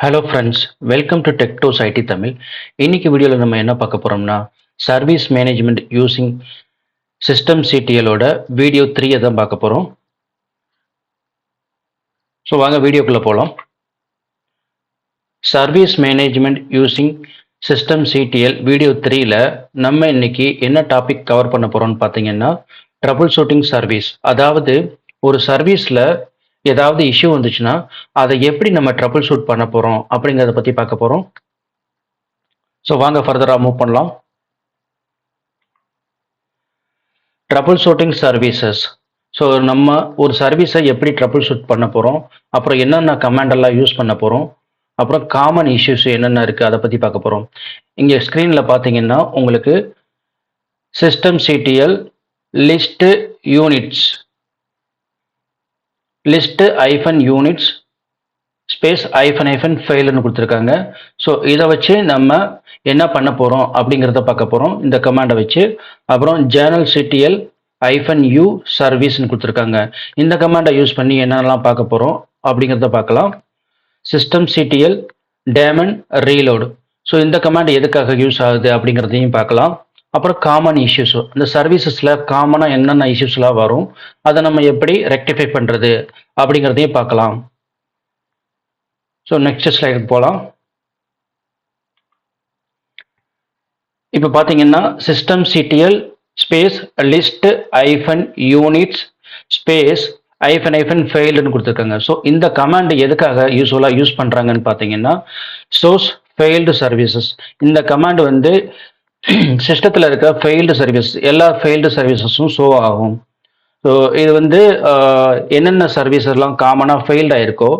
Hello friends, welcome to tech டூஸ் IT Tamil. இன்னைக்கு வீடியோவில் நம்ம என்ன பார்க்க போகிறோம்னா சர்வீஸ் மேனேஜ்மெண்ட் யூசிங் சிஸ்டம் சிடிஎலோட வீடியோ 3 தான் பார்க்க போகிறோம். ஸோ வாங்க வீடியோக்குள்ளே போகலாம். Service management using system CTL video 3ல நம்ம இன்னைக்கு என்ன டாபிக் கவர் பண்ண போகிறோம்னு பார்த்தீங்கன்னா ட்ரபுள் ஷூட்டிங் சர்வீஸ். அதாவது ஒரு சர்வீஸில் ஏதாவது இஷ்யூ வந்துச்சுன்னா அதை எப்படி நம்ம ட்ரபுள் ஷூட் பண்ண போகிறோம் அப்படிங்கிறத பற்றி பார்க்க போகிறோம். ஸோ வாங்க ஃபர்தராக மூவ் பண்ணலாம். Trouble shooting services. ஸோ நம்ம ஒரு சர்வீஸை எப்படி ட்ரபுள் ஷூட் பண்ண போகிறோம், அப்புறம் என்னென்ன கமாண்ட் எல்லாம் யூஸ் பண்ண போகிறோம், அப்புறம் காமன் இஷ்யூஸ் என்னென்ன இருக்குது அதை பற்றி பார்க்க போகிறோம். இங்கே ஸ்க்ரீனில் பார்த்தீங்கன்னா உங்களுக்கு system CTL list units units space ஃபைல்னு கொடுத்துருக்காங்க. ஸோ இதை வச்சு நம்ம என்ன பண்ண போகிறோம் அப்படிங்கிறத பார்க்க போகிறோம் இந்த கமாண்டை வச்சு. அப்புறம் ஜேர்னல் சிடிஎல் -u சர்வீஸ்னு கொடுத்துருக்காங்க. இந்த கமாண்டை யூஸ் பண்ணி என்னென்னலாம் பார்க்க போகிறோம் அப்படிங்கிறத பார்க்கலாம். System CTL daemon reload. So இந்த கமாண்ட் எதுக்காக யூஸ் ஆகுது அப்படிங்கிறதையும் பார்க்கலாம். அப்புறம் காமன் இஷ்யூஸ், இந்த சர்வீசஸில் காமனாக என்னென்ன இஷ்யூஸ்லாம் வரும், அதை நம்ம எப்படி ரெக்டிஃபை பண்ணுறது அப்படிங்கிறதையும் பார்க்கலாம். ஸோ நெக்ஸ்ட் ஸ்லைடுக்கு போகலாம். இப்போ பார்த்தீங்கன்னா system CTL space list units space ஃபைல்னு கொடுத்துருக்காங்க. ஸோ இந்த கமாண்ட் எதுக்காக யூஸ்வலாக யூஸ் பண்ணுறாங்கன்னு பார்த்தீங்கன்னா சோர்ஸ் ஃபெயில்டு சர்வீசஸ். இந்த கமாண்ட் வந்து சிஸ்டத்தில் இருக்க ஃபெயில்டு சர்வீஸ் எல்லா ஃபெயில்டு சர்வீசஸும் ஷோ ஆகும். ஸோ இது வந்து என்னென்ன சர்வீஸ் எல்லாம் காமனாக ஃபெயில்ட் ஆயிருக்கோ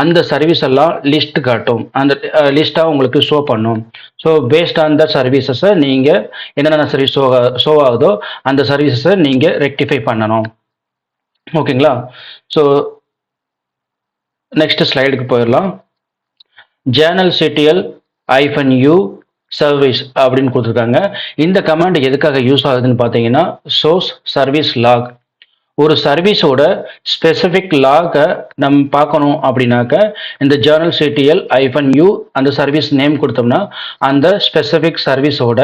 அந்த சர்வீஸ் எல்லாம் லிஸ்ட் காட்டும், அந்த லிஸ்ட்டாக உங்களுக்கு ஷோ பண்ணும். ஸோ பேஸ்ட் ஆன் த சர்வீசஸை நீங்கள் என்னென்ன சர்வீஸ் ஷோ ஆகுதோ அந்த சர்வீசஸை நீங்கள் ரெக்டிஃபை பண்ணணும். ஓகேங்களா? ஸோ நெக்ஸ்ட் ஸ்லைடுக்கு போயிடலாம். ஜேர்னல் சிடிஎல் -u சர்வீஸ் அப்படின்னு கொடுத்துருக்காங்க. இந்த கமாண்ட் எதுக்காக யூஸ் ஆகுதுன்னு பார்த்தீங்கன்னா சோர்ஸ் சர்வீஸ் லாக். ஒரு சர்வீஸோட ஸ்பெசிஃபிக் லாகை நம்ம பார்க்கணும் அப்படின்னாக்க இந்த ஜேர்னல் சிடிஎல் -u அந்த சர்வீஸ் நேம் கொடுத்தோம்னா அந்த ஸ்பெசிஃபிக் சர்வீஸோட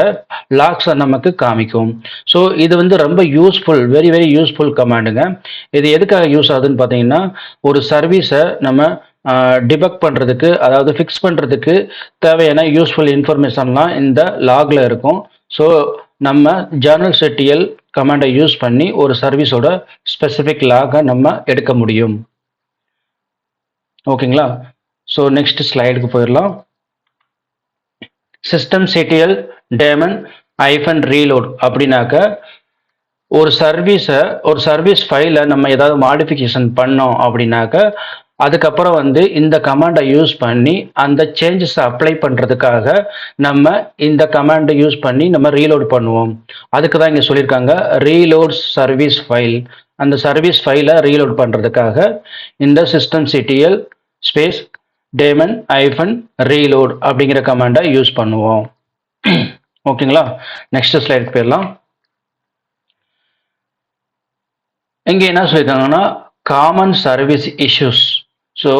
லாக்ஸை நமக்கு காமிக்கும். ஸோ இது வந்து ரொம்ப யூஸ்ஃபுல், வெரி வெரி யூஸ்ஃபுல் கமாண்டுங்க. இது எதுக்காக யூஸ் ஆகுதுன்னு பார்த்தீங்கன்னா ஒரு சர்வீஸை நம்ம டிபக் பண்ணுறதுக்கு, அதாவது ஃபிக்ஸ் பண்ணுறதுக்கு தேவையான யூஸ்ஃபுல் இன்ஃபர்மேஷன்லாம் இந்த லாகில் இருக்கும். ஸோ நம்ம ஜேர்னல் சிடிஎல் கமாண்டை யூஸ் பண்ணி ஒரு சர்வீஸோட ஸ்பெசிஃபிக் லாகை நம்ம எடுக்க முடியும். ஓகேங்களா? ஸோ நெக்ஸ்ட் ஸ்லைடுக்கு போயிடலாம். சிஸ்டம் சிடிஎல் டேமன் ரீலோட் அப்படின்னாக்க ஒரு சர்வீஸ் ஃபைலை நம்ம ஏதாவது மாடிஃபிகேஷன் பண்ணோம் அப்படின்னாக்க அதுக்கப்புறம் வந்து இந்த கமாண்டை யூஸ் பண்ணி அந்த சேஞ்சஸை அப்ளை பண்ணுறதுக்காக நம்ம இந்த கமாண்டை யூஸ் பண்ணி நம்ம ரீலோட் பண்ணுவோம். அதுக்கு தான் இங்கே சொல்லியிருக்காங்க ரீலோட் சர்வீஸ் ஃபைல். அந்த சர்வீஸ் ஃபைலை ரீலோட் பண்ணுறதுக்காக இந்த சிஸ்டம் சிடிஎல் ஸ்பேஸ் டேமன் ரீலோட் அப்படிங்கிற கமாண்டை யூஸ் பண்ணுவோம். ஓகேங்களா? நெக்ஸ்ட் ஸ்லைட் போயிடலாம். இங்கே என்ன சொல்லியிருக்காங்கன்னா காமன் சர்வீஸ் இஷ்யூஸ். ஸோ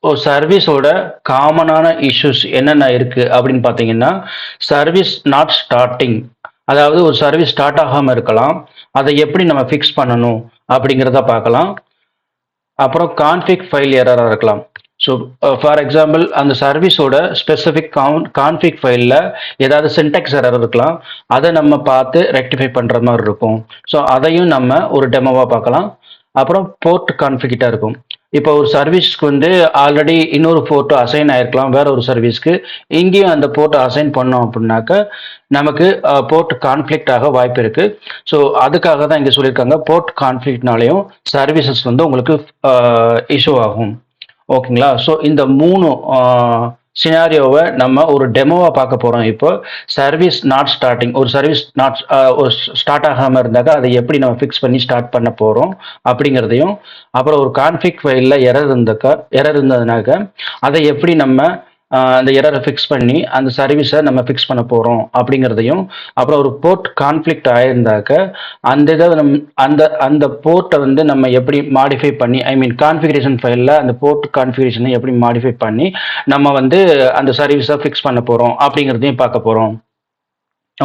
ஒரு சர்வீஸோட காமனான இஷ்யூஸ் என்னென்ன இருக்குது அப்படின்னு பார்த்தீங்கன்னா சர்வீஸ் நாட் ஸ்டார்டிங், அதாவது ஒரு சர்வீஸ் ஸ்டார்ட் ஆகாமல் இருக்கலாம், அதை எப்படி நம்ம ஃபிக்ஸ் பண்ணணும் அப்படிங்கிறத பார்க்கலாம். அப்புறம் கான்ஃபிக் ஃபைல் எரராக இருக்கலாம். ஸோ ஃபார் எக்ஸாம்பிள் அந்த சர்வீஸோட ஸ்பெசிஃபிக் கான்ஃபிக் ஃபைலில் ஏதாவது சின்டெக்ஸ் எரர் இருக்கலாம், அதை நம்ம பார்த்து ரெக்டிஃபை பண்ணுற மாதிரி இருக்கும். ஸோ அதையும் நம்ம ஒரு டெமோவாக பார்க்கலாம். அப்புறம் போர்ட் கான்ஃபிகிட்டாக இருக்கும். இப்போ ஒரு சர்வீஸ்க்கு வந்து ஆல்ரெடி இன்னொரு போர்ட்டு அசைன் ஆயிருக்கலாம் வேற ஒரு சர்வீஸ்க்கு, இங்கேயும் அந்த போர்ட்டை அசைன் பண்ணோம் அப்படின்னாக்க நமக்கு போர்ட் கான்ஃப்ளிக்ட் ஆக வாய்ப்பு இருக்கு. ஸோ அதுக்காக தான் இங்கே சொல்லியிருக்காங்க போர்ட் கான்ஃப்ளிக்ட்னாலையும் சர்வீசஸ் வந்து உங்களுக்கு இஷ்யூ ஆகும். ஓகேங்களா? ஸோ இந்த 3 சினாரியோவை நம்ம ஒரு டெமோவாக பார்க்க போகிறோம். இப்போ சர்வீஸ் நாட் ஸ்டார்டிங், ஒரு சர்வீஸ் ஸ்டார்ட் ஆகாமல் இருந்தாக்கா அதை எப்படி நம்ம ஃபிக்ஸ் பண்ணி ஸ்டார்ட் பண்ண போகிறோம் அப்படிங்கிறதையும், அப்புறம் ஒரு கான்ஃபிக் ஃபைலில் எரர் இருந்ததுனாக்க அதை எப்படி நம்ம அந்த எரரை ஃபிக்ஸ் பண்ணி அந்த சர்வீஸை நம்ம ஃபிக்ஸ் பண்ண போகிறோம் அப்படிங்கிறதையும், அப்புறம் ஒரு போர்ட் கான்ஃப்ளிக்ட் ஆயிருந்தாக்க அந்த இதை அந்த அந்த போர்ட்டை வந்து நம்ம எப்படி மாடிஃபை பண்ணி, ஐ மீன் கான்ஃபிகரேஷன் ஃபைலில் அந்த போர்ட் கான்ஃபிகரேஷனை எப்படி மாடிஃபை பண்ணி நம்ம வந்து அந்த சர்வீஸை ஃபிக்ஸ் பண்ண போகிறோம் அப்படிங்கிறதையும் பார்க்க போகிறோம்.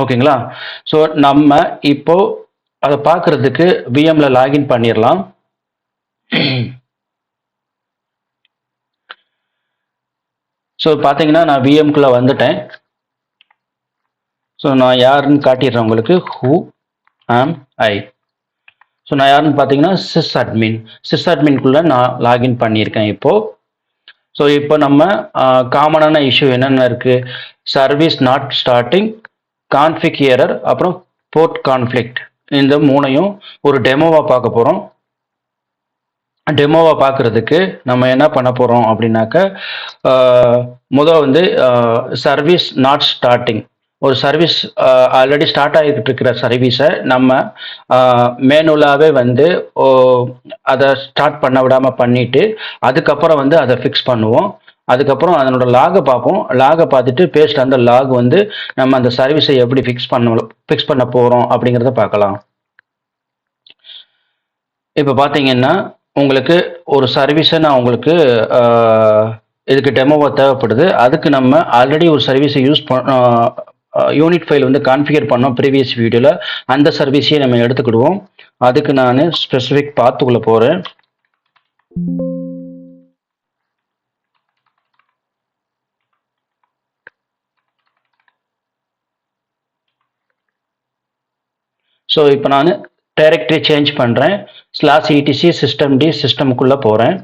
ஓகேங்களா? ஸோ நம்ம இப்போ அதை பார்க்கறதுக்கு விஎம்ல லாகின் பண்ணிடலாம். ஸோ பார்த்தீங்கன்னா நான் விஎம்குள்ளே வந்துட்டேன். ஸோ நான் யாருன்னு காட்டிடுறேன் உங்களுக்கு. ஹூ ஆம் ஐ. ஸோ நான் யாருன்னு பார்த்தீங்கன்னா சிஸ் அட்மின்குள்ளே நான் லாகின் பண்ணியிருக்கேன் இப்போது. ஸோ இப்போ நம்ம காமனான இஷ்யூ என்னென்ன இருக்குது, service not starting, config error, அப்புறம் போர்ட் கான்ஃப்ளிக்ட், இந்த மூணையும் ஒரு டெமோவாக பார்க்க போகிறோம். டெமோவை பார்க்குறதுக்கு நம்ம என்ன பண்ண போகிறோம் அப்படின்னாக்க, முதல் வந்து சர்வீஸ் நாட் ஸ்டார்டிங், ஒரு சர்வீஸ் ஆல்ரெடி ஸ்டார்ட் ஆகிட்டு இருக்கிற சர்வீஸை நம்ம மேனுவலாகவே வந்து அதை ஸ்டார்ட் பண்ண விடாமல் பண்ணிவிட்டு அதுக்கப்புறம் வந்து அதை ஃபிக்ஸ் பண்ணுவோம். அதுக்கப்புறம் அதனோட லாகை பார்ப்போம். லாகை பார்த்துட்டு பேஸ்ட் அந்த லாக் வந்து நம்ம அந்த சர்வீஸை எப்படி ஃபிக்ஸ் பண்ண போகிறோம் அப்படிங்கிறத பார்க்கலாம். இப்போ பார்த்தீங்கன்னா உங்களுக்கு ஒரு சர்வீஸை நான் உங்களுக்கு இதுக்கு டெமோவாக தேவைப்படுது. அதுக்கு நம்ம ஆல்ரெடி ஒரு சர்வீஸை யூனிட் ஃபைல் வந்து கான்ஃபிகர் பண்ணோம் ப்ரீவியஸ் வீடியோவில். அந்த சர்வீஸையே நம்ம எடுத்துக்கிடுவோம். அதுக்கு நான் ஸ்பெசிஃபிக் பாத்துக்குள்ளே போகிறேன். ஸோ இப்போ நான் டைரக்டரி சேஞ்ச் பண்ணுறேன். /etc systemd சிஸ்டமுக்குள்ளே போகிறேன்.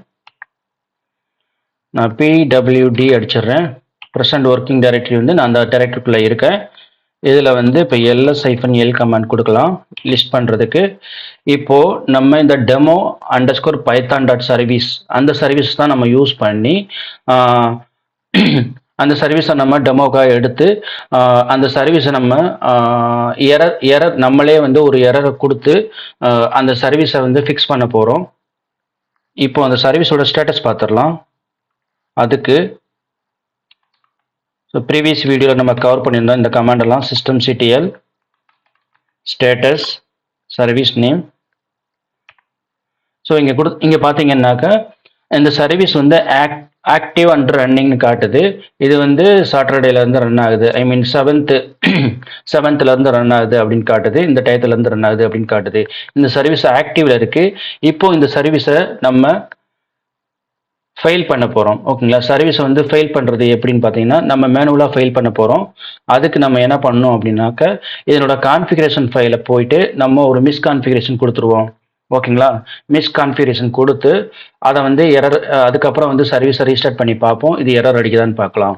நான் pwd அடிச்சிடுறேன். ப்ரெசன்ட் ஒர்க்கிங் டைரக்டரி வந்து நான் அந்த டைரக்டரிக்குள்ளே இருக்கேன். இதில் வந்து இப்போ ls-l கமாண்ட் கொடுக்கலாம் லிஸ்ட் பண்ணுறதுக்கு. இப்போது நம்ம இந்த டெமோ _python.service அந்த சர்வீஸ் தான் நம்ம யூஸ் பண்ணி அந்த சர்வீஸை நம்ம டெமோக்காக எடுத்து அந்த சர்வீஸை நம்ம எரர் நம்மளே வந்து ஒரு எரரை கொடுத்து அந்த சர்வீஸை வந்து ஃபிக்ஸ் பண்ண போகிறோம். இப்போ அந்த சர்வீஸோட ஸ்டேட்டஸ் பார்த்துடலாம். அதுக்கு ஸோ ப்ரீவியஸ் வீடியோவில் நம்ம கவர் பண்ணியிருந்தோம் இந்த கமாண்டெல்லாம். systemctl status service name. So இங்கே பார்த்தீங்கன்னாக்கா இந்த சர்வீஸ் வந்து ஆக்டிவ் அண்ட் ரன்னிங்னு காட்டுது. இது வந்து சாட்டர்டேலேருந்து ரன் ஆகுது, ஐ மீன் 7th ரன் ஆகுது அப்படின்னு காட்டுது. இந்த டயத்துலேருந்து ரன் ஆகுது அப்படின்னு காட்டுது. இந்த சர்வீஸ் ஆக்டிவ்ல இருக்குது. இப்போ இந்த சர்வீஸை நம்ம ஃபெயில் பண்ண போகிறோம். ஓகேங்களா? சர்வீஸை வந்து ஃபெயில் பண்ணுறது எப்படின்னு பார்த்தீங்கன்னா நம்ம மேனுவலாக ஃபெயில் பண்ண போகிறோம். அதுக்கு நம்ம என்ன பண்ணணும் அப்படின்னாக்க இதனோட கான்ஃபிகரேஷன் ஃபைலை போயிட்டு நம்ம ஒரு மிஸ்கான்ஃபிகரேஷன் கொடுத்துருவோம். ஓகேங்களா? மிஸ்கான்ஃபிகரேஷன் கொடுத்து அதை வந்து எரர், அதுக்கப்புறம் வந்து சர்வீஸை ரீஸ்டார்ட் பண்ணி பார்ப்போம் இது எரர் அடிக்குதான்னு பார்க்கலாம்.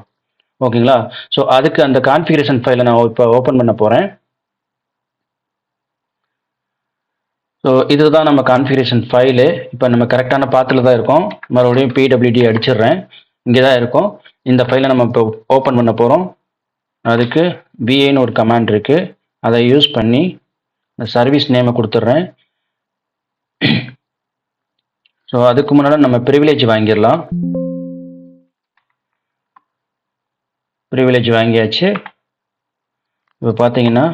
ஓகேங்களா? ஸோ அதுக்கு அந்த கான்ஃபிகரேஷன் ஃபைலை நான் இப்போ ஓப்பன் பண்ண போகிறேன். ஸோ இதுதான் நம்ம கான்ஃபிகரேஷன் ஃபைலு. இப்போ நம்ம கரெக்டான பாத்தில் தான் இருக்கோம். மறுபடியும் pwd அடிச்சிடுறேன். இங்கே தான் இருக்கும். இந்த ஃபைலை நம்ம இப்போ ஓப்பன் பண்ண போகிறோம். அதுக்கு va-ன்னு ஒரு கமாண்ட் இருக்குது. அதை யூஸ் பண்ணி இந்த சர்வீஸ் நேமை கொடுத்துட்றேன். ஸோ அதுக்கு முன்னாடி நம்ம ப்ரிவிலேஜ் வாங்கிடலாம். ப்ரிவிலேஜ் வாங்கியாச்சு. இப்போ பார்த்தீங்கன்னா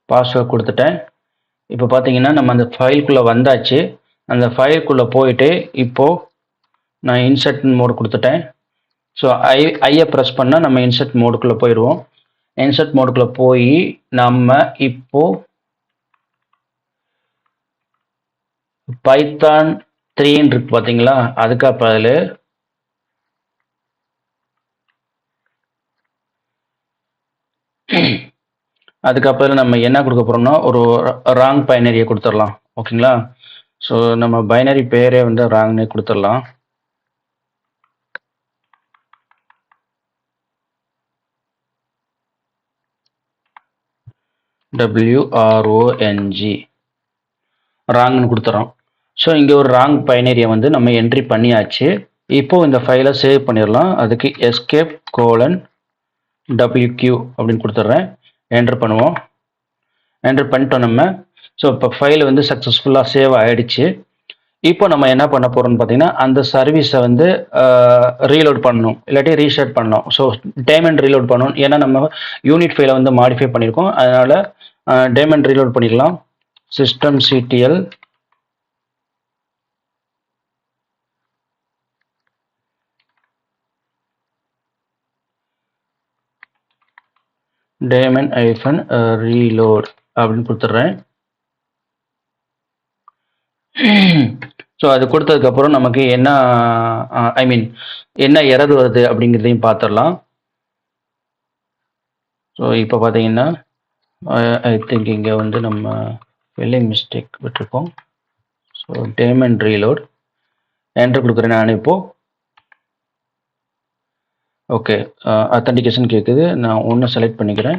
பாஸ்வேர்ட் கொடுத்துட்டேன். இப்போ பார்த்தீங்கன்னா நம்ம அந்த ஃபைலுக்குள்ளே வந்தாச்சு. அந்த ஃபைலுக்குள்ளே போயிட்டு இப்போது நான் இன்சர்ட் மோடு கொடுத்துட்டேன். ஸோ ஐயை ப்ரெஸ் பண்ணால் நம்ம இன்சர்ட் மோடுக்குள்ளே போயிடுவோம். இன்சர்ட் மோடுக்குள்ளே போய் நம்ம இப்போது பைத்தான் 3 இருக்கு பார்த்தீங்களா, அதுக்கு பதில் அதுக்கப்புறம் நம்ம என்ன கொடுக்க போகிறோம்னா ஒரு ராங் பைனரியை கொடுத்துடலாம். ஓகேங்களா? ஸோ நம்ம பைனரி பேரே வந்து ராங்னே கொடுத்துடலாம். WRONG ராங்னு கொடுத்துறோம். ஸோ இங்கே ஒரு ராங் பைனரியை வந்து நம்ம என்ட்ரி பண்ணியாச்சு. இப்போ இந்த ஃபைலை சேவ் பண்ணிடலாம். அதுக்கு escape:\wq அப்படின்னு கொடுத்துட்றேன். என்ட்ரு பண்ணுவோம். என்ட்ரு பண்ணிட்டோம் நம்ம. ஸோ இப்போ ஃபைல் வந்து சக்ஸஸ்ஃபுல்லாக சேவ் ஆகிடுச்சு. இப்போ நம்ம என்ன பண்ண போறோம்னு பார்த்தீங்கன்னா, அந்த சர்வீஸை வந்து ரீலோட் பண்ணணும். இல்லாட்டி ரீஸ்டார்ட் பண்ணணும். ஸோ டேம் அண்ட் ரீலோட் பண்ணணும். ஏன்னா நம்ம யூனிட் ஃபைலை வந்து மாடிஃபை பண்ணியிருக்கோம். அதனால டேம் அண்ட் ரீலோட் பண்ணிக்கலாம். systemctl daemon reload அப்படின்னு கொடுத்துட்றேன். ஸோ அது கொடுத்ததுக்கப்புறம் நமக்கு என்ன என்ன எரர் வருது அப்படிங்கிறதையும் பார்த்துடலாம். ஸோ இப்போ பார்த்தீங்கன்னா ஐ திங்க் இங்கே வந்து நம்ம ஸ்பெல்லிங் மிஸ்டேக் விட்டுருக்கோம். ஸோ டேமன் ரீலோட் என்ட்ரு கொடுக்குறேன் நான் இப்போ. ஓகே, அத்தன்டிகேஷன் கேட்குது. நான் ஒன்று செலக்ட் பண்ணிக்கிறேன்.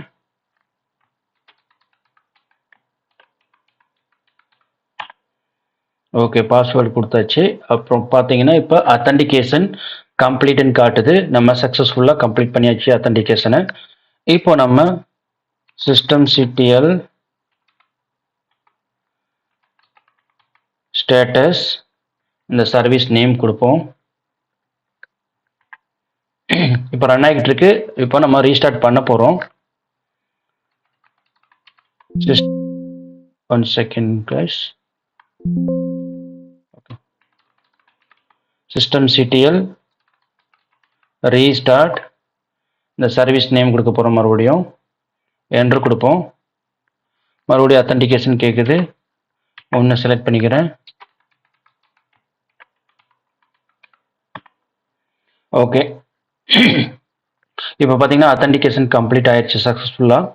ஓகே, பாஸ்வேர்டு கொடுத்தாச்சு. அப்புறம் பார்த்தீங்கன்னா இப்போ அத்தன்டிகேஷன் கம்ப்ளீட்னு காட்டுது. நம்ம சக்ஸஸ்ஃபுல்லாக கம்ப்ளீட் பண்ணியாச்சு அத்தன்டிகேஷனை. இப்போ நம்ம systemctl ஸ்டேட்டஸ் இந்த சர்வீஸ் நேம் கொடுப்போம். இப்போ ரன் ஆகிட்டு இருக்கு. இப்போ நம்ம ரீஸ்டார்ட் பண்ண போகிறோம். One second guys. systemctl restart இந்த சர்வீஸ் நேம் கொடுக்க போகிறோம். மறுபடியும் என்ட்ரு கொடுப்போம். மறுபடியும் அத்தன்டிகேஷன் கேட்குது. ஒன்று செலக்ட் பண்ணிக்கிறேன். ஓகே, இப்போ பார்த்தீங்கன்னா அத்தன்டிகேஷன் கம்ப்ளீட் ஆயிடுச்சு சக்ஸஸ்ஃபுல்லாக.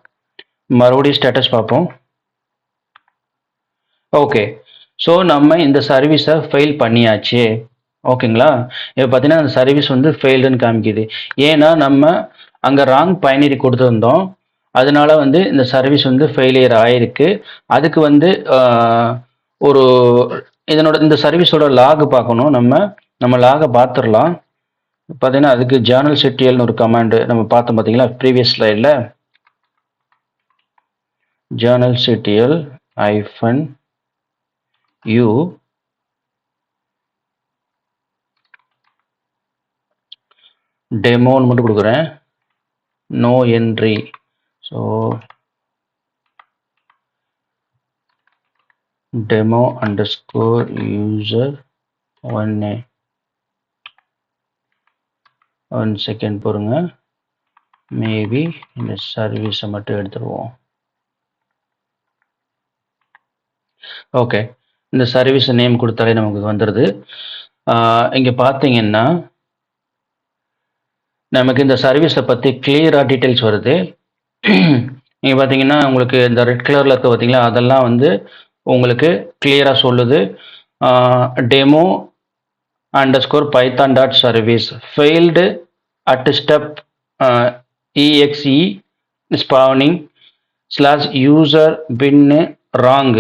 மறுபடியும் ஸ்டேட்டஸ் பார்ப்போம். ஓகே, ஸோ நம்ம இந்த சர்வீஸை ஃபெயில் பண்ணியாச்சு. ஓகேங்களா? இப்போ பார்த்தீங்கன்னா அந்த சர்வீஸ் வந்து ஃபெயில்டுன்னு காமிக்குது. ஏன்னா நம்ம அங்கே ராங் பைனரி கொடுத்துருந்தோம். அதனால வந்து இந்த சர்வீஸ் வந்து ஃபெயிலியர் ஆயிருக்கு. அதுக்கு வந்து ஒரு இந்த சர்வீஸோட லாக் பார்க்கணும். நம்ம லாகை பார்த்துடலாம். பார்த்தீங்கன்னா அதுக்கு journalctlன்னு ஒரு கமாண்டு நம்ம பார்த்தோம் பார்த்தீங்களா ப்ரீவியஸ் ஸ்லைடில். journalctl -u டெமோன்னு மட்டும் கொடுக்குறேன். No entry. So demo underscore user 1a. One second பொறுங்க. மேபி இந்த சர்வீஸை மட்டும் எடுத்துருவோம். ஓகே, இந்த சர்வீஸ் நேம் கொடுத்தாலே நமக்கு வந்துடுது. இங்கே பார்த்தீங்கன்னா நமக்கு இந்த சர்வீஸை பற்றி கிளியராக டீட்டெயில்ஸ் வருது. நீங்கள் பார்த்தீங்கன்னா உங்களுக்கு இந்த ரெட் கலரில் இருக்க பார்த்தீங்களா, அதெல்லாம் வந்து உங்களுக்கு கிளியராக சொல்லுது. Demo underscore python.service failed at step exe spawning /user bin wrong.